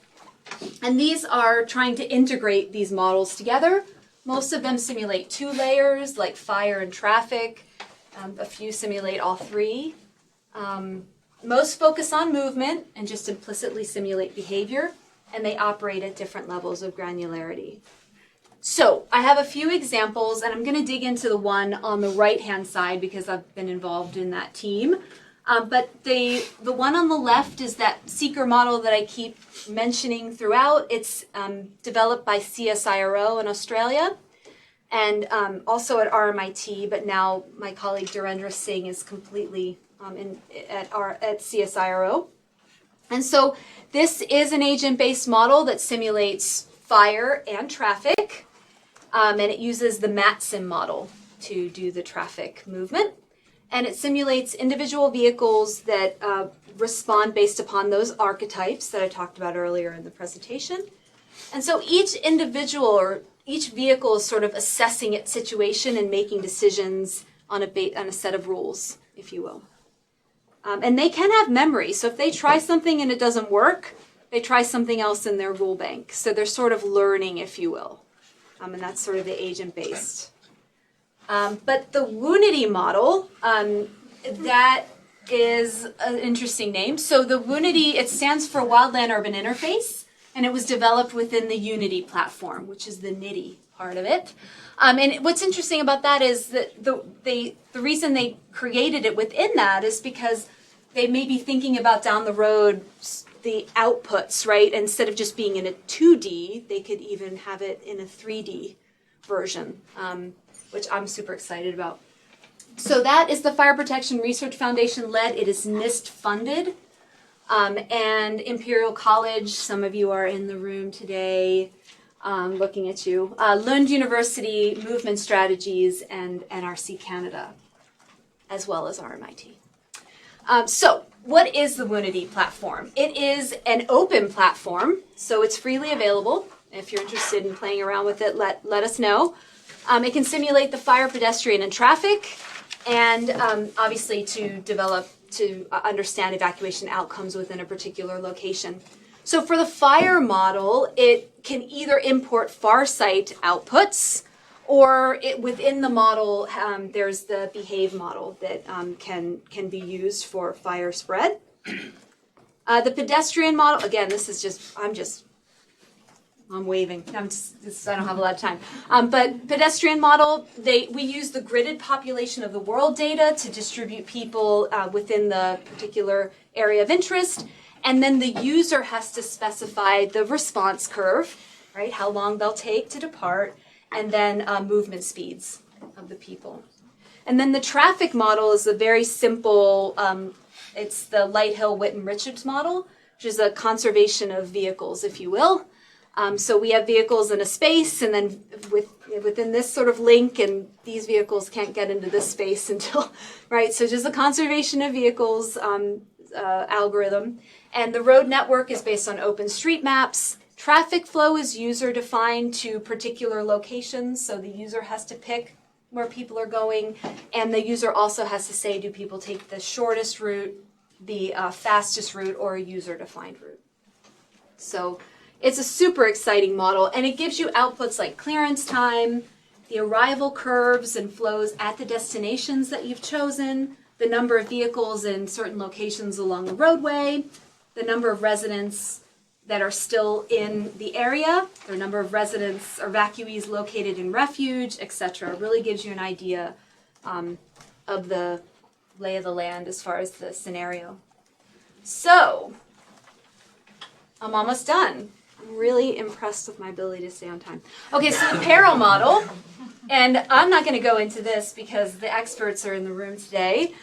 And these are trying to integrate these models together. Most of them simulate 2 layers, like fire and traffic. A few simulate all 3. Most focus on movement and just implicitly simulate behavior, and they operate at different levels of granularity. So I have a few examples, and I'm going to dig into the one on the right-hand side because I've been involved in that team. But the one on the left is that seeker model that I keep mentioning throughout. It's developed by CSIRO in Australia and also at RMIT, but now my colleague Dhirendra Singh is completely at CSIRO. And so this is an agent-based model that simulates fire and traffic, and it uses the MATSIM model to do the traffic movement. And it simulates individual vehicles that respond based upon those archetypes that I talked about earlier in the presentation. And so each individual or each vehicle is sort of assessing its situation and making decisions on a set of rules, if you will. And they can have memory. So if they try something and it doesn't work, they try something else in their rule bank. So they're sort of learning, if you will. And that's sort of the agent-based. But the Wunity model, that is an interesting name. So the Wunity, it stands for Wildland Urban Interface, and it was developed within the Unity platform, which is the NITI part of it. And what's interesting about that is that the reason they created it within that is because they may be thinking about down the road the outputs, right? Instead of just being in a 2D, they could even have it in a 3D version, which I'm super excited about. So that is the Fire Protection Research Foundation led. It is NIST funded. And Imperial College, some of you are in the room today, looking at you. Lund University, Movement Strategies, and NRC Canada, as well as RMIT. So what is the Wunity platform? It is an open platform, so it's freely available. If you're interested in playing around with it, let us know. It can simulate the fire, pedestrian, and traffic, and obviously to understand evacuation outcomes within a particular location. So for the fire model, it can either import FarSight outputs, or within the model, there's the behave model that can be used for fire spread. The pedestrian model, again, this is just, I'm waving. I don't have a lot of time. But pedestrian model, we use the gridded population of the world data to distribute people within the particular area of interest. And then the user has to specify the response curve, right? How long they'll take to depart, and then movement speeds of the people. And then the traffic model is a very simple, it's the Lighthill, Witten, Richards model, which is a conservation of vehicles, if you will. So we have vehicles in a space, and then within this sort of link, and these vehicles can't get into this space until, right? So just a conservation of vehicles algorithm. And the road network is based on open street maps. Traffic flow is user defined to particular locations, so the user has to pick where people are going, and the user also has to say, do people take the shortest route, the fastest route, or a user defined route? So it's a super exciting model, and it gives you outputs like clearance time, the arrival curves and flows at the destinations that you've chosen, the number of vehicles in certain locations along the roadway, the number of residents that are still in the area, the number of residents or evacuees located in refuge, etc. It really gives you an idea of the lay of the land as far as the scenario. So, I'm almost done. I'm really impressed with my ability to stay on time. Okay, so the peril model, and I'm not going to go into this because the experts are in the room today.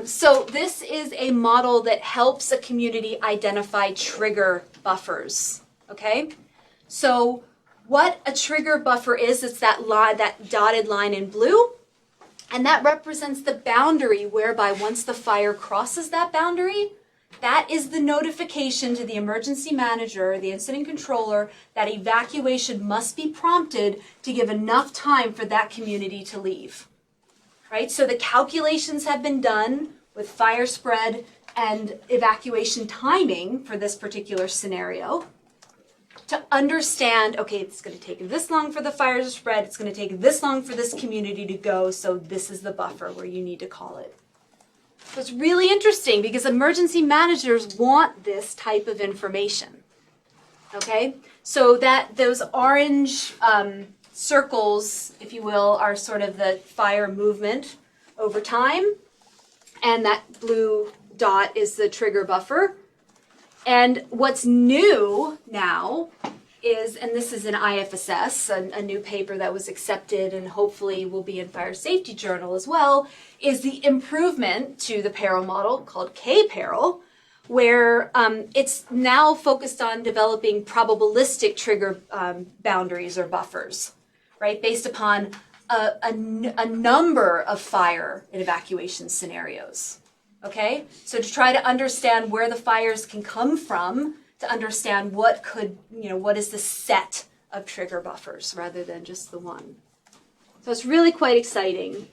So this is a model that helps a community identify trigger buffers, okay? So what a trigger buffer is, it's that dotted line in blue, and that represents the boundary whereby once the fire crosses that boundary, that is the notification to the emergency manager, the incident controller, that evacuation must be prompted to give enough time for that community to leave. Right? So the calculations have been done with fire spread and evacuation timing for this particular scenario. to understand, okay, it's going to take this long for the fire to spread, it's going to take this long for this community to go, so this is the buffer where you need to call it. So it's really interesting because emergency managers want this type of information. Okay, so that those orange circles, if you will, are sort of the fire movement over time, and that blue dot is the trigger buffer. And what's new now is, and this is in IFSS, a new paper that was accepted and hopefully will be in Fire Safety Journal as well, is the improvement to the peril model called K-peril, where it's now focused on developing probabilistic trigger boundaries or buffers, right, based upon a number of fire and evacuation scenarios. Okay, so to try to understand where the fires can come from, to understand what could, what is the set of trigger buffers rather than just the one. So it's really quite exciting.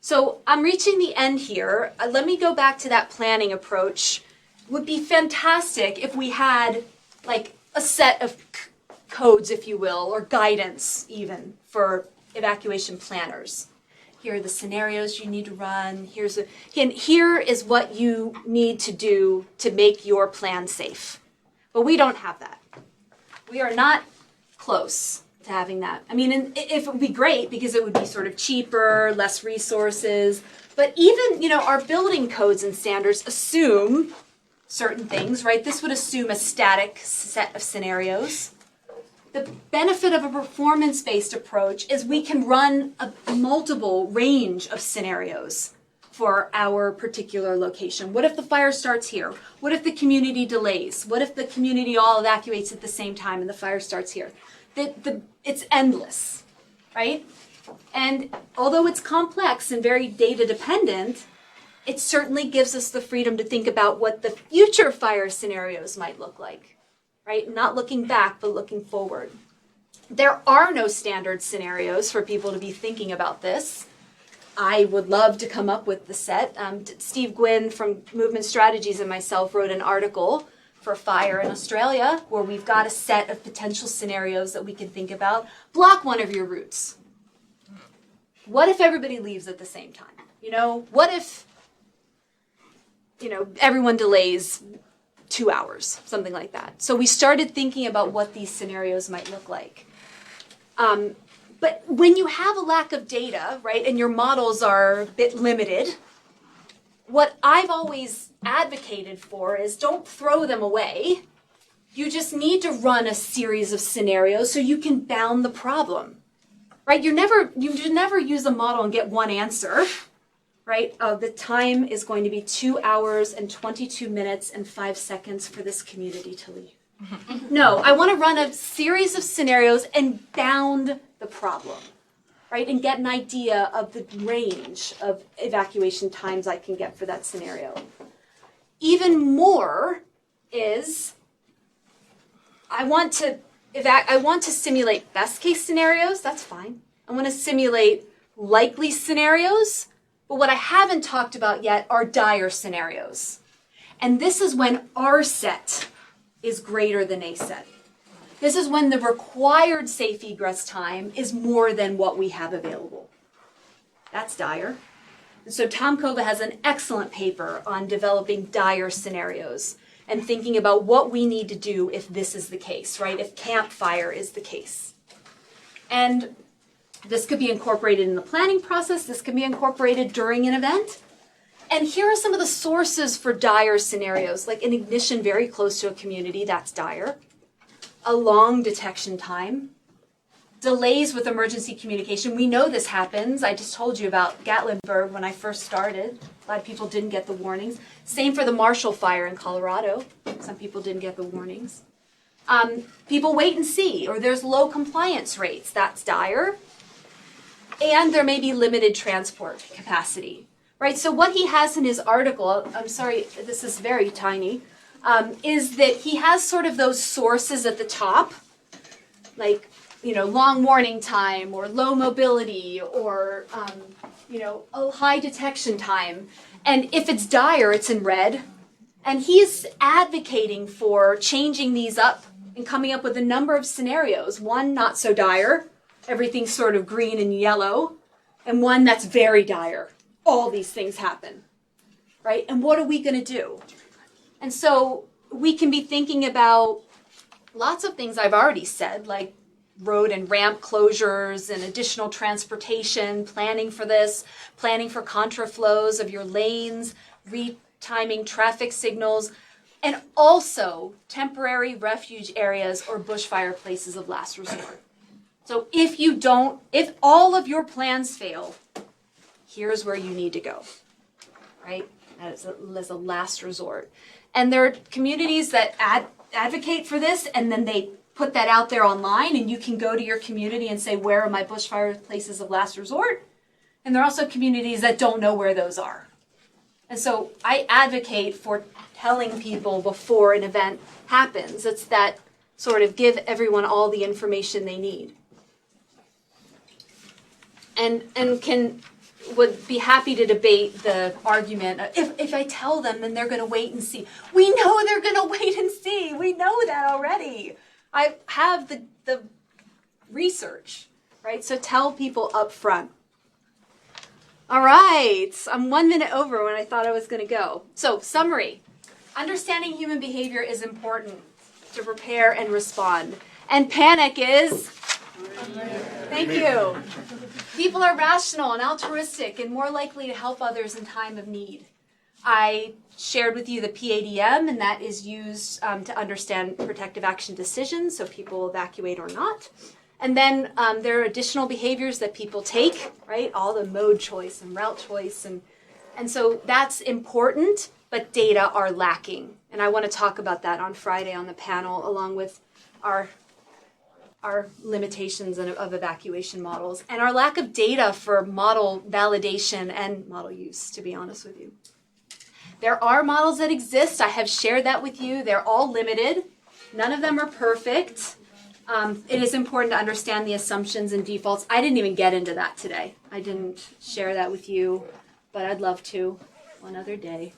So I'm reaching the end here. Let me go back to that planning approach. It would be fantastic if we had like a set of codes, if you will, or guidance even for evacuation planners. Here are the scenarios you need to run. Here is what you need to do to make your plan safe. But we don't have that. We are not close to having that. I mean, if it would be great because it would be sort of cheaper, less resources. But even, our building codes and standards assume certain things, right? This would assume a static set of scenarios. The benefit of a performance-based approach is we can run a multiple range of scenarios for our particular location. What if the fire starts here? What if the community delays? What if the community all evacuates at the same time and the fire starts here? It's endless, right? And although it's complex and very data dependent, it certainly gives us the freedom to think about what the future fire scenarios might look like. Right? Not looking back, but looking forward. There are no standard scenarios for people to be thinking about this. I would love to come up with the set. Steve Gwynn from Movement Strategies and myself wrote an article for fire in Australia where we've got a set of potential scenarios that we can think about. Block one of your routes. What if everybody leaves at the same time? What if, everyone delays 2 hours, something like that. So we started thinking about what these scenarios might look like. But when you have a lack of data, right, and your models are a bit limited, what I've always advocated for is don't throw them away. You just need to run a series of scenarios so you can bound the problem, right? You should never use a model and get one answer. Right? The time is going to be 2 hours and 22 minutes and 5 seconds for this community to leave. No, I want to run a series of scenarios and bound the problem, right? And get an idea of the range of evacuation times I can get for that scenario. Even more is I want to simulate best case scenarios. That's fine. I want to simulate likely scenarios. But what I haven't talked about yet are dire scenarios. And this is when our set is greater than a set. This is when the required safe egress time is more than what we have available. That's dire. And so Tom Kova has an excellent paper on developing dire scenarios and thinking about what we need to do if this is the case, right? If campfire is the case. And this could be incorporated in the planning process. This can be incorporated during an event. And here are some of the sources for dire scenarios, like an ignition very close to a community, that's dire. A long detection time. Delays with emergency communication. We know this happens. I just told you about Gatlinburg when I first started. A lot of people didn't get the warnings. Same for the Marshall Fire in Colorado. Some people didn't get the warnings. People wait and see, or there's low compliance rates. That's dire. And there may be limited transport capacity, right? So what he has in his article, I'm sorry, this is very tiny, is that he has sort of those sources at the top, like, long warning time or low mobility or, a high detection time. And if it's dire, it's in red. And he's advocating for changing these up and coming up with a number of scenarios. One not so dire, everything's sort of green and yellow, and one that's very dire. All these things happen, right? And what are we going to do? And so we can be thinking about lots of things I've already said, like road and ramp closures and additional transportation, planning for this, planning for contraflows of your lanes, retiming traffic signals, and also temporary refuge areas or bushfire places of last resort. So if all of your plans fail, here's where you need to go, right? As a last resort. And there are communities that advocate for this, and then they put that out there online, and you can go to your community and say, where are my bushfire places of last resort? And there are also communities that don't know where those are. And so I advocate for telling people before an event happens. It's that sort of give everyone all the information they need. And would be happy to debate the argument. If I tell them, then they're going to wait and see. We know they're going to wait and see. We know that already. I have the research, right? So tell people up front. All right, I'm 1 minute over when I thought I was going to go. So summary, understanding human behavior is important to prepare and respond. And panic is, thank you. People are rational and altruistic and more likely to help others in time of need. I shared with you the PADM, and that is used to understand protective action decisions, so people evacuate or not. And then there are additional behaviors that people take, right? All the mode choice and route choice. And so that's important, but data are lacking. And I want to talk about that on Friday on the panel, along with our limitations of evacuation models and our lack of data for model validation and model use, to be honest with you. There are models that exist. I have shared that with you. They're all limited. None of them are perfect. It is important to understand the assumptions and defaults. I didn't even get into that today. I didn't share that with you, but I'd love to one other day.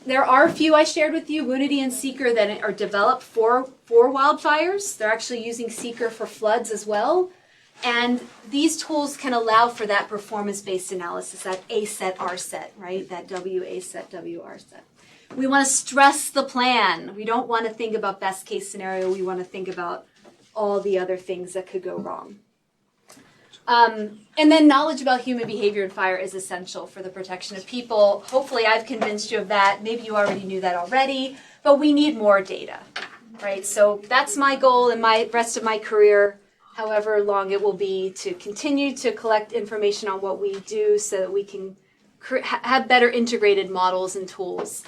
There are a few I shared with you, Unity and Seeker, that are developed for wildfires. They're actually using Seeker for floods as well. And these tools can allow for that performance-based analysis, that A set, R set, right? That W A set, W R set. We want to stress the plan. We don't want to think about best case scenario. We want to think about all the other things that could go wrong. And then knowledge about human behavior in fire is essential for the protection of people. Hopefully I've convinced you of that. Maybe you already knew that already, but we need more data, right? So that's my goal in my rest of my career, however long it will be, to continue to collect information on what we do so that we can have better integrated models and tools.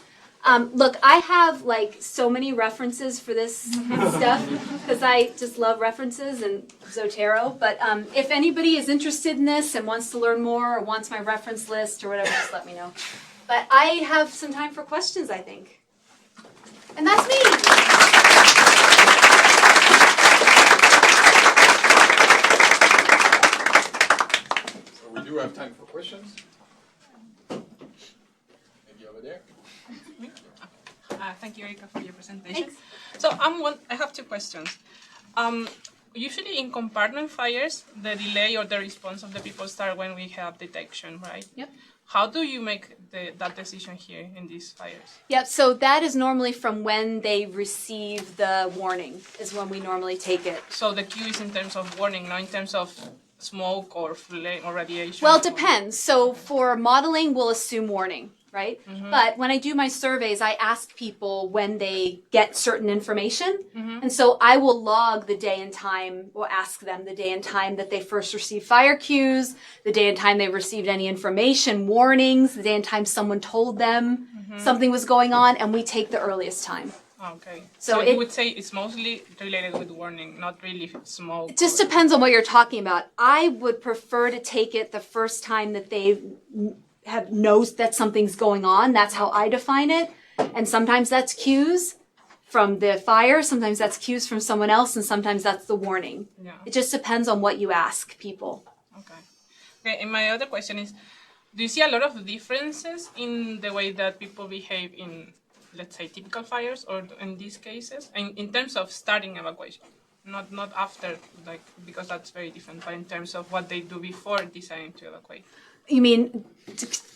Look, I have like so many references for this stuff because I just love references and Zotero. But if anybody is interested in this and wants to learn more or wants my reference list or whatever, just let me know. But I have some time for questions, I think. And that's me. So we do have time for questions. Maybe over there. Thank you, Erika, for your presentation. Thanks. So I have two questions. Usually in compartment fires, the delay or the response of the people start when we have detection, right? Yep. How do you make that decision here in these fires? Yep, so that is normally from when they receive the warning is when we normally take it. So the cue is in terms of warning, not in terms of smoke or flame or radiation? Well, it depends. So for modeling, we'll assume warning, right? Mm-hmm. But when I do my surveys, I ask people when they get certain information. Mm-hmm. And so I will log the day and time, or ask them the day and time that they first received fire cues, the day and time they received any information, warnings, the day and time someone told them something was going on, and we take the earliest time. Okay. So you would say it's mostly related with warning, not really smoke? It just depends on what you're talking about. I would prefer to take it the first time that they knows that something's going on. That's how I define it. And sometimes that's cues from the fire, sometimes that's cues from someone else, and sometimes that's the warning. Yeah. It just depends on what you ask people. Okay, and my other question is, do you see a lot of differences in the way that people behave in let's say, typical fires, or in these cases, in terms of starting evacuation, not after, like, because that's very different, but in terms of what they do before deciding to evacuate. You mean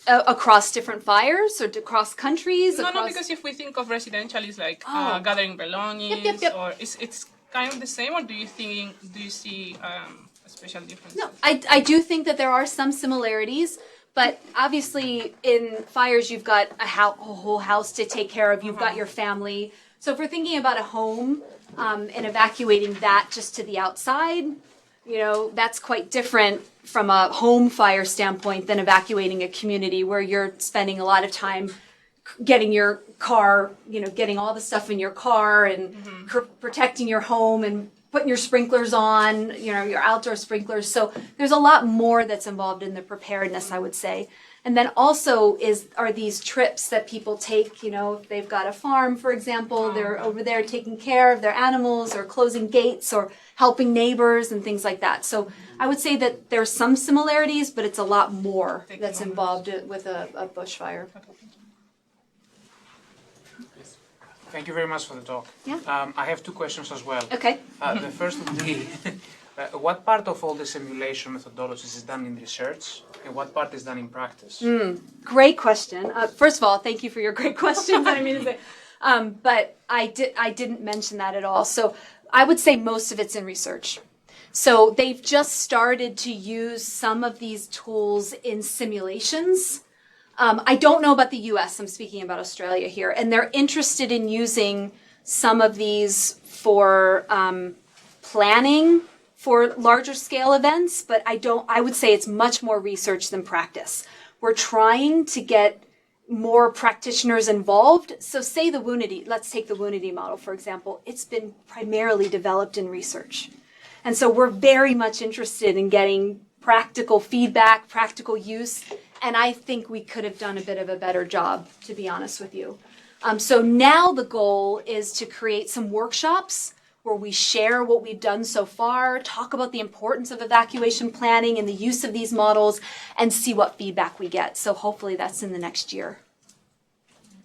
across different fires or across countries? No, because if we think of residential, it's like gathering belongings, Yep. or it's kind of the same, or do you see a special difference? No, I do think that there are some similarities, but obviously in fires you've got a whole house to take care of. You've got your family. So if we're thinking about a home and evacuating that just to the outside, that's quite different from a home fire standpoint than evacuating a community where you're spending a lot of time getting your car, getting all the stuff in your car and protecting your home and putting your sprinklers on, your outdoor sprinklers. So there's a lot more that's involved in the preparedness, I would say. And then also are these trips that people take, if they've got a farm, for example, they're over there taking care of their animals or closing gates or helping neighbors and things like that. So I would say that there's some similarities, but it's a lot more that's involved with a bushfire. Thank you very much for the talk. Yeah. I have two questions as well. Okay. The first would be, what part of all the simulation methodologies is done in research, and what part is done in practice? Great question. First of all, thank you for your great questions. I mean to say, but I didn't mention that at all. So I would say most of it's in research. So they've just started to use some of these tools in simulations. I don't know about the US, I'm speaking about Australia here, and they're interested in using some of these for planning for larger scale events, but I would say it's much more research than practice. We're trying to get more practitioners involved. So say let's take the Woundedy model, for example. It's been primarily developed in research. And so we're very much interested in getting practical feedback, practical use, and I think we could have done a bit of a better job, to be honest with you. So now the goal is to create some workshops where we share what we've done so far, talk about the importance of evacuation planning and the use of these models, and see what feedback we get. So hopefully that's in the next year.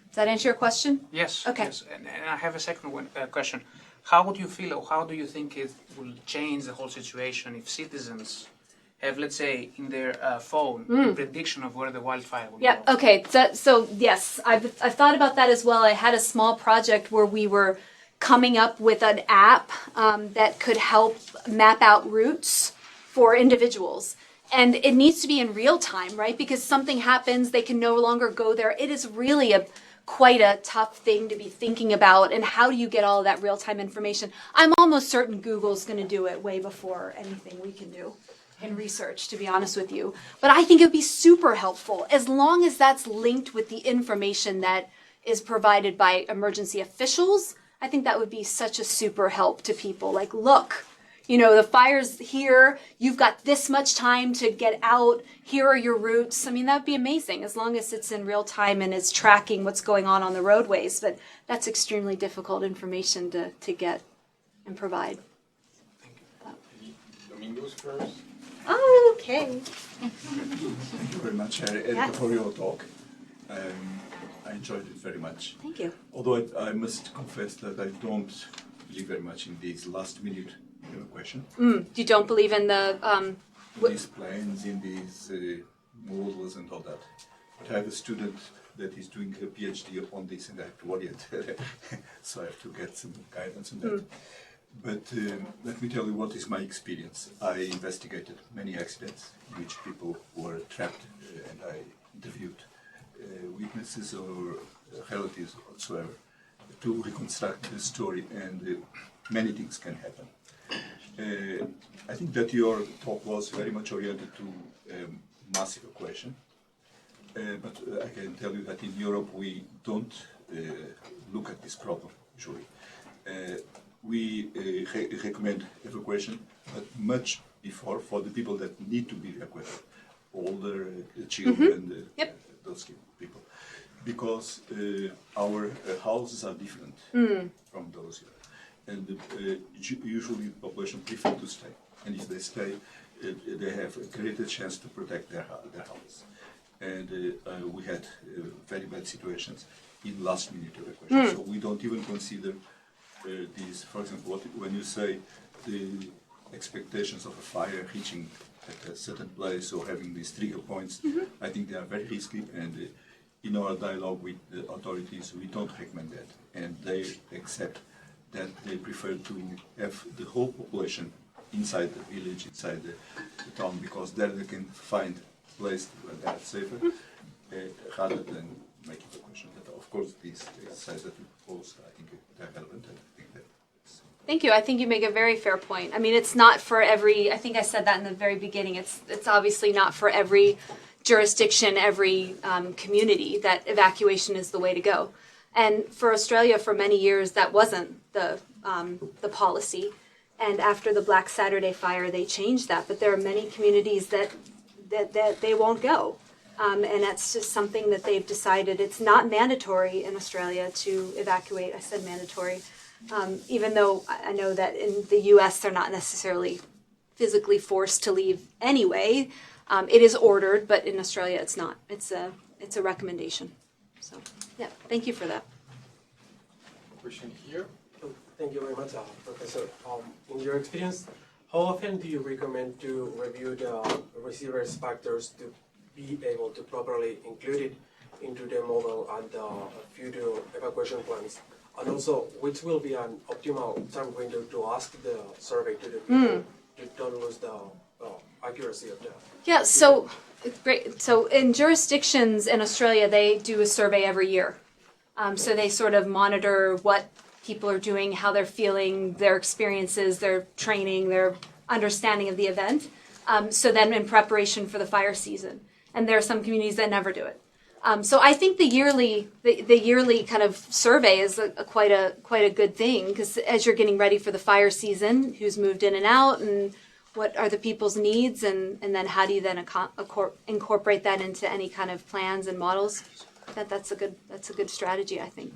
Does that answer your question? Yes. Okay. Yes. And I have a second question. How would you feel, or how do you think it will change the whole situation if citizens have, let's say, in their phone a prediction of where the wildfire will Yeah, go? okay. So yes, I've thought about that as well. I had a small project where we were coming up with an app that could help map out routes for individuals. And it needs to be in real time, right? Because something happens, they can no longer go there. It is really quite a tough thing to be thinking about. And how do you get all of that real-time information? I'm almost certain Google's going to do it way before anything we can do in research, to be honest with you. But I think it would be super helpful as long as that's linked with the information that is provided by emergency officials. I think that would be such a super help to people. Like, look, the fire's here. You've got this much time to get out. Here are your routes. I mean, that would be amazing as long as it's in real time and is tracking what's going on the roadways. But that's extremely difficult information to get and provide. Domingos first. Oh, okay. Thank you very much, Erika, for your talk. I enjoyed it very much. Thank you. Although I must confess that I don't believe very much in these last-minute question. You don't believe in the... These plans, in these models and all that. But I have a student that is doing a PhD on this and I have to orient so I have to get some guidance on that. But let me tell you what is my experience. I investigated many accidents in which people were trapped and I interviewed witnesses or relatives whatsoever to reconstruct the story, and many things can happen. I think that your talk was very much oriented to massive evacuation, but I can tell you that in Europe we don't look at this problem usually. We recommend evacuation, but much before for the people that need to be evacuated, older children, those people, because our houses are different from those here, and usually the population prefer to stay, and if they stay, they have a greater chance to protect their house. And we had very bad situations in last minute evacuation. So we don't even consider these, for example, when you say the expectations of a fire reaching at a certain place or having these trigger points, I think they are very risky, and in our dialogue with the authorities, we don't recommend that, and they accept that they prefer to have the whole population inside the village, inside the town, because there they can find a place where they are safer, rather than making the question. That, of course, these exercises that we propose, I think they're relevant, and I think that. Thank you. I think you make a very fair point. I mean, it's not for every, I think I said that in the very beginning, it's obviously not for every jurisdiction, every community that evacuation is the way to go. And for Australia, for many years, that wasn't the policy. And after the Black Saturday fire, they changed that. But there are many communities that they won't go. And that's just something that they've decided. It's not mandatory in Australia to evacuate. I said mandatory. Even though I know that in the U.S. they're not necessarily physically forced to leave anyway. It is ordered, but in Australia it's not. It's a recommendation. So, yeah, thank you for that. Question here. Thank you very much, Professor. In your experience, how often do you recommend to review the receiver's factors to be able to properly include it into the model and the future evacuation plans? And also, which will be an optimal time window to ask the survey to the people to don't lose the accuracy of the... Yeah, so it's great. So in jurisdictions in Australia, they do a survey every year. So they sort of monitor what people are doing, how they're feeling, their experiences, their training, their understanding of the event. So then in preparation for the fire season. And there are some communities that never do it. So I think the yearly kind of survey is quite a good thing, because as you're getting ready for the fire season, who's moved in and out, and what are the people's needs, and then how do you then incorporate that into any kind of plans and models? That's a good strategy, I think.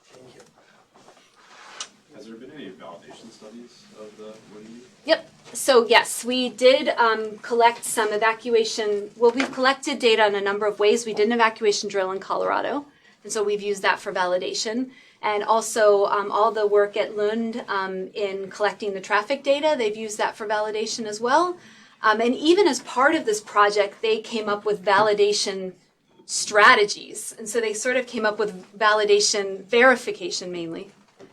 Thank you. Has there been any validation studies of the UMD? Yep. So yes, we did collect some evacuation. Well, we've collected data in a number of ways. We did an evacuation drill in Colorado, and so we've used that for validation. And also all the work at Lund in collecting the traffic data, they've used that for validation as well. And even as part of this project, they came up with validation strategies. And so they sort of came up with validation verification mainly,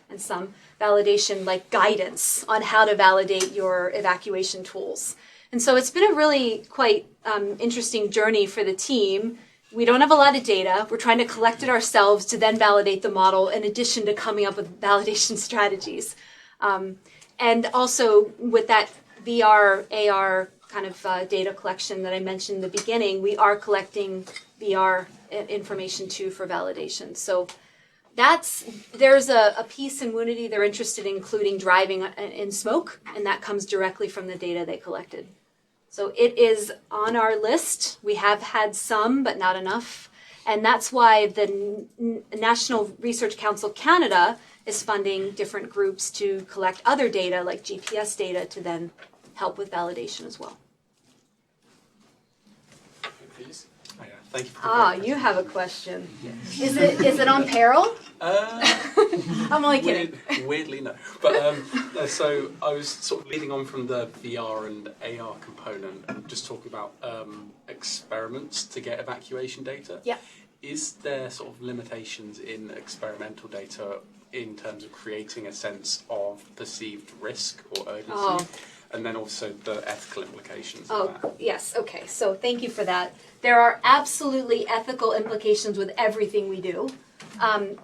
and some validation like guidance on how to validate your evacuation tools. And so it's been a really quite interesting journey for the team. We don't have a lot of data. We're trying to collect it ourselves to then validate the model in addition to coming up with validation strategies. And also with that VR, AR kind of data collection that I mentioned in the beginning, we are collecting VR information too for validation. So there's a piece in Unity they're interested in including driving in smoke, and that comes directly from the data they collected. So it is on our list. We have had some, but not enough. And that's why the National Research Council Canada is funding different groups to collect other data, like GPS data, to then help with validation as well. Please. Oh, yeah. Thank you for the you have a question. Is it on peril? I'm only kidding. Weirdly, no. But so I was sort of leading on from the VR and AR component and just talking about experiments to get evacuation data. Yeah. Is there sort of limitations in experimental data in terms of creating a sense of perceived risk or urgency? Oh. And then also the ethical implications of that. Yes. Okay. So thank you for that. There are absolutely ethical implications with everything we do.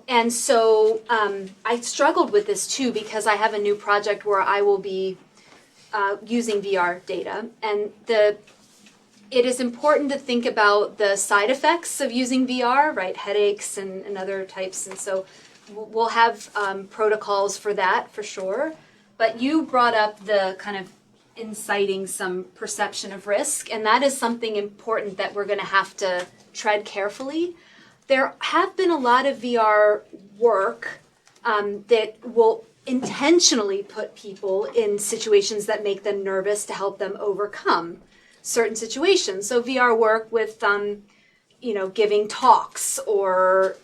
And so I struggled with this too, because I have a new project where I will be using VR data. And it is important to think about the side effects of using VR, right? Headaches and other types. And so we'll have protocols for that for sure. But you brought up the kind of inciting some perception of risk. And that is something important that we're going to have to tread carefully. There have been a lot of VR work that will intentionally put people in situations that make them nervous to help them overcome certain situations. So VR work with, giving talks or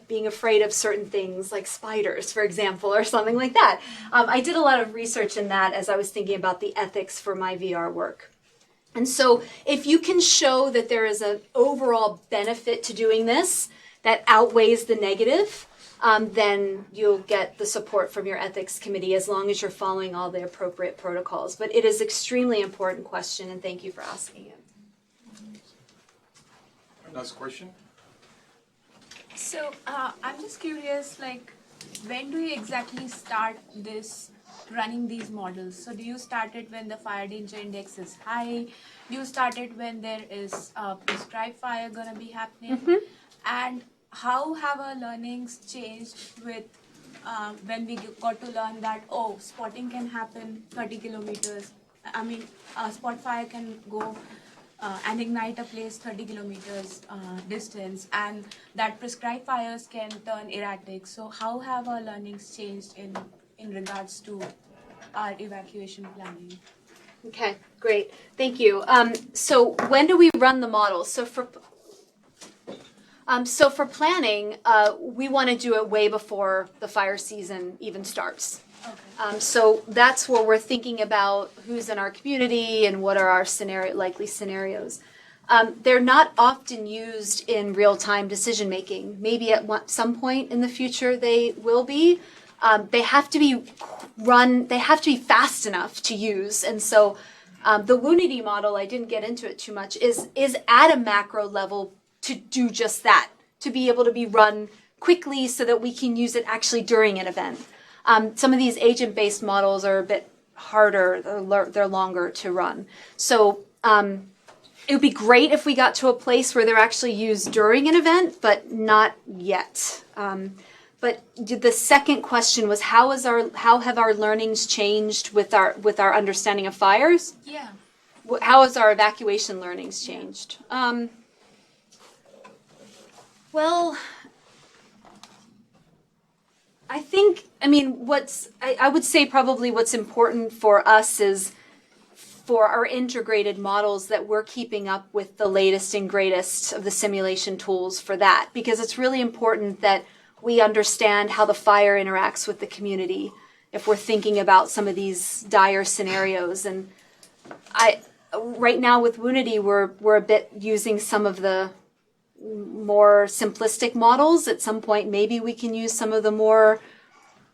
being afraid of certain things like spiders, for example, or something like that. I did a lot of research in that as I was thinking about the ethics for my VR work. And so if you can show that there is an overall benefit to doing this that outweighs the negative, then you'll get the support from your ethics committee as long as you're following all the appropriate protocols. But it is an extremely important question, and thank you for asking it. Last question. So I'm just curious, like, when do you exactly start this running these models? So do you start it when the fire danger index is high? Do you start it when there is a prescribed fire going to be happening? Mm-hmm. And how have our learnings changed with when we got to learn that, oh, spotting can happen 30 kilometers. I mean, a spot fire can go and ignite a place 30 kilometers distance, and that prescribed fires can turn erratic. So how have our learnings changed in regards to our evacuation planning? Okay, great. Thank you. So when do we run the models? So for planning, we want to do it way before the fire season even starts. Okay. So that's where we're thinking about who's in our community and what are our likely scenarios. They're not often used in real-time decision making. Maybe at some point in the future they will be. They have to be they have to be fast enough to use. And so the Unity model, I didn't get into it too much, is at a macro level to do just that, to be able to be run quickly so that we can use it actually during an event. Some of these agent-based models are a bit harder, they're longer to run. So it would be great if we got to a place where they're actually used during an event, but not yet. But the second question was, how have our learnings changed with our understanding of fires? Yeah. How has our evacuation learnings changed? Well, I would say probably what's important for us is for our integrated models that we're keeping up with the latest and greatest of the simulation tools for that, because it's really important that we understand how the fire interacts with the community if we're thinking about some of these dire scenarios. And right now with Unity, we're a bit using some of the more simplistic models. At some point, maybe we can use some of the more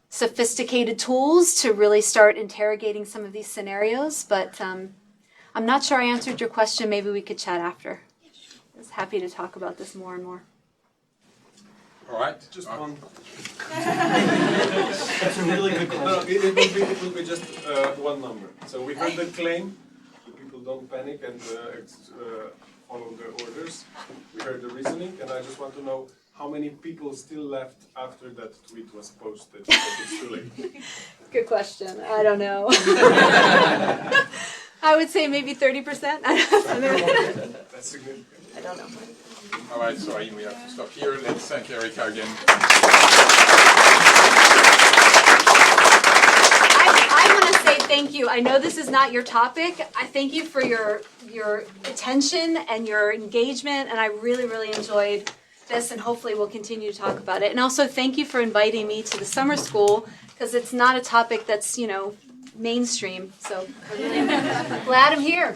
sophisticated tools to really start interrogating some of these scenarios. But I'm not sure I answered your question. Maybe we could chat after. I was happy to talk about this more and more. All right. Just one. That's a really good question. It will be just one number. So we heard the claim, the people don't panic and follow the orders. We heard the reasoning, and I just want to know how many people still left after that tweet was posted. It's too late. Good question. I don't know. I would say maybe 30%. That's significant. I don't know. All right, sorry, we have to stop here. Let's thank Erica again. I want to say thank you. I know this is not your topic. I thank you for your attention and your engagement, and I really, really enjoyed this, and hopefully we'll continue to talk about it. And also thank you for inviting me to the summer school, because it's not a topic that's, mainstream. So I'm really glad I'm here.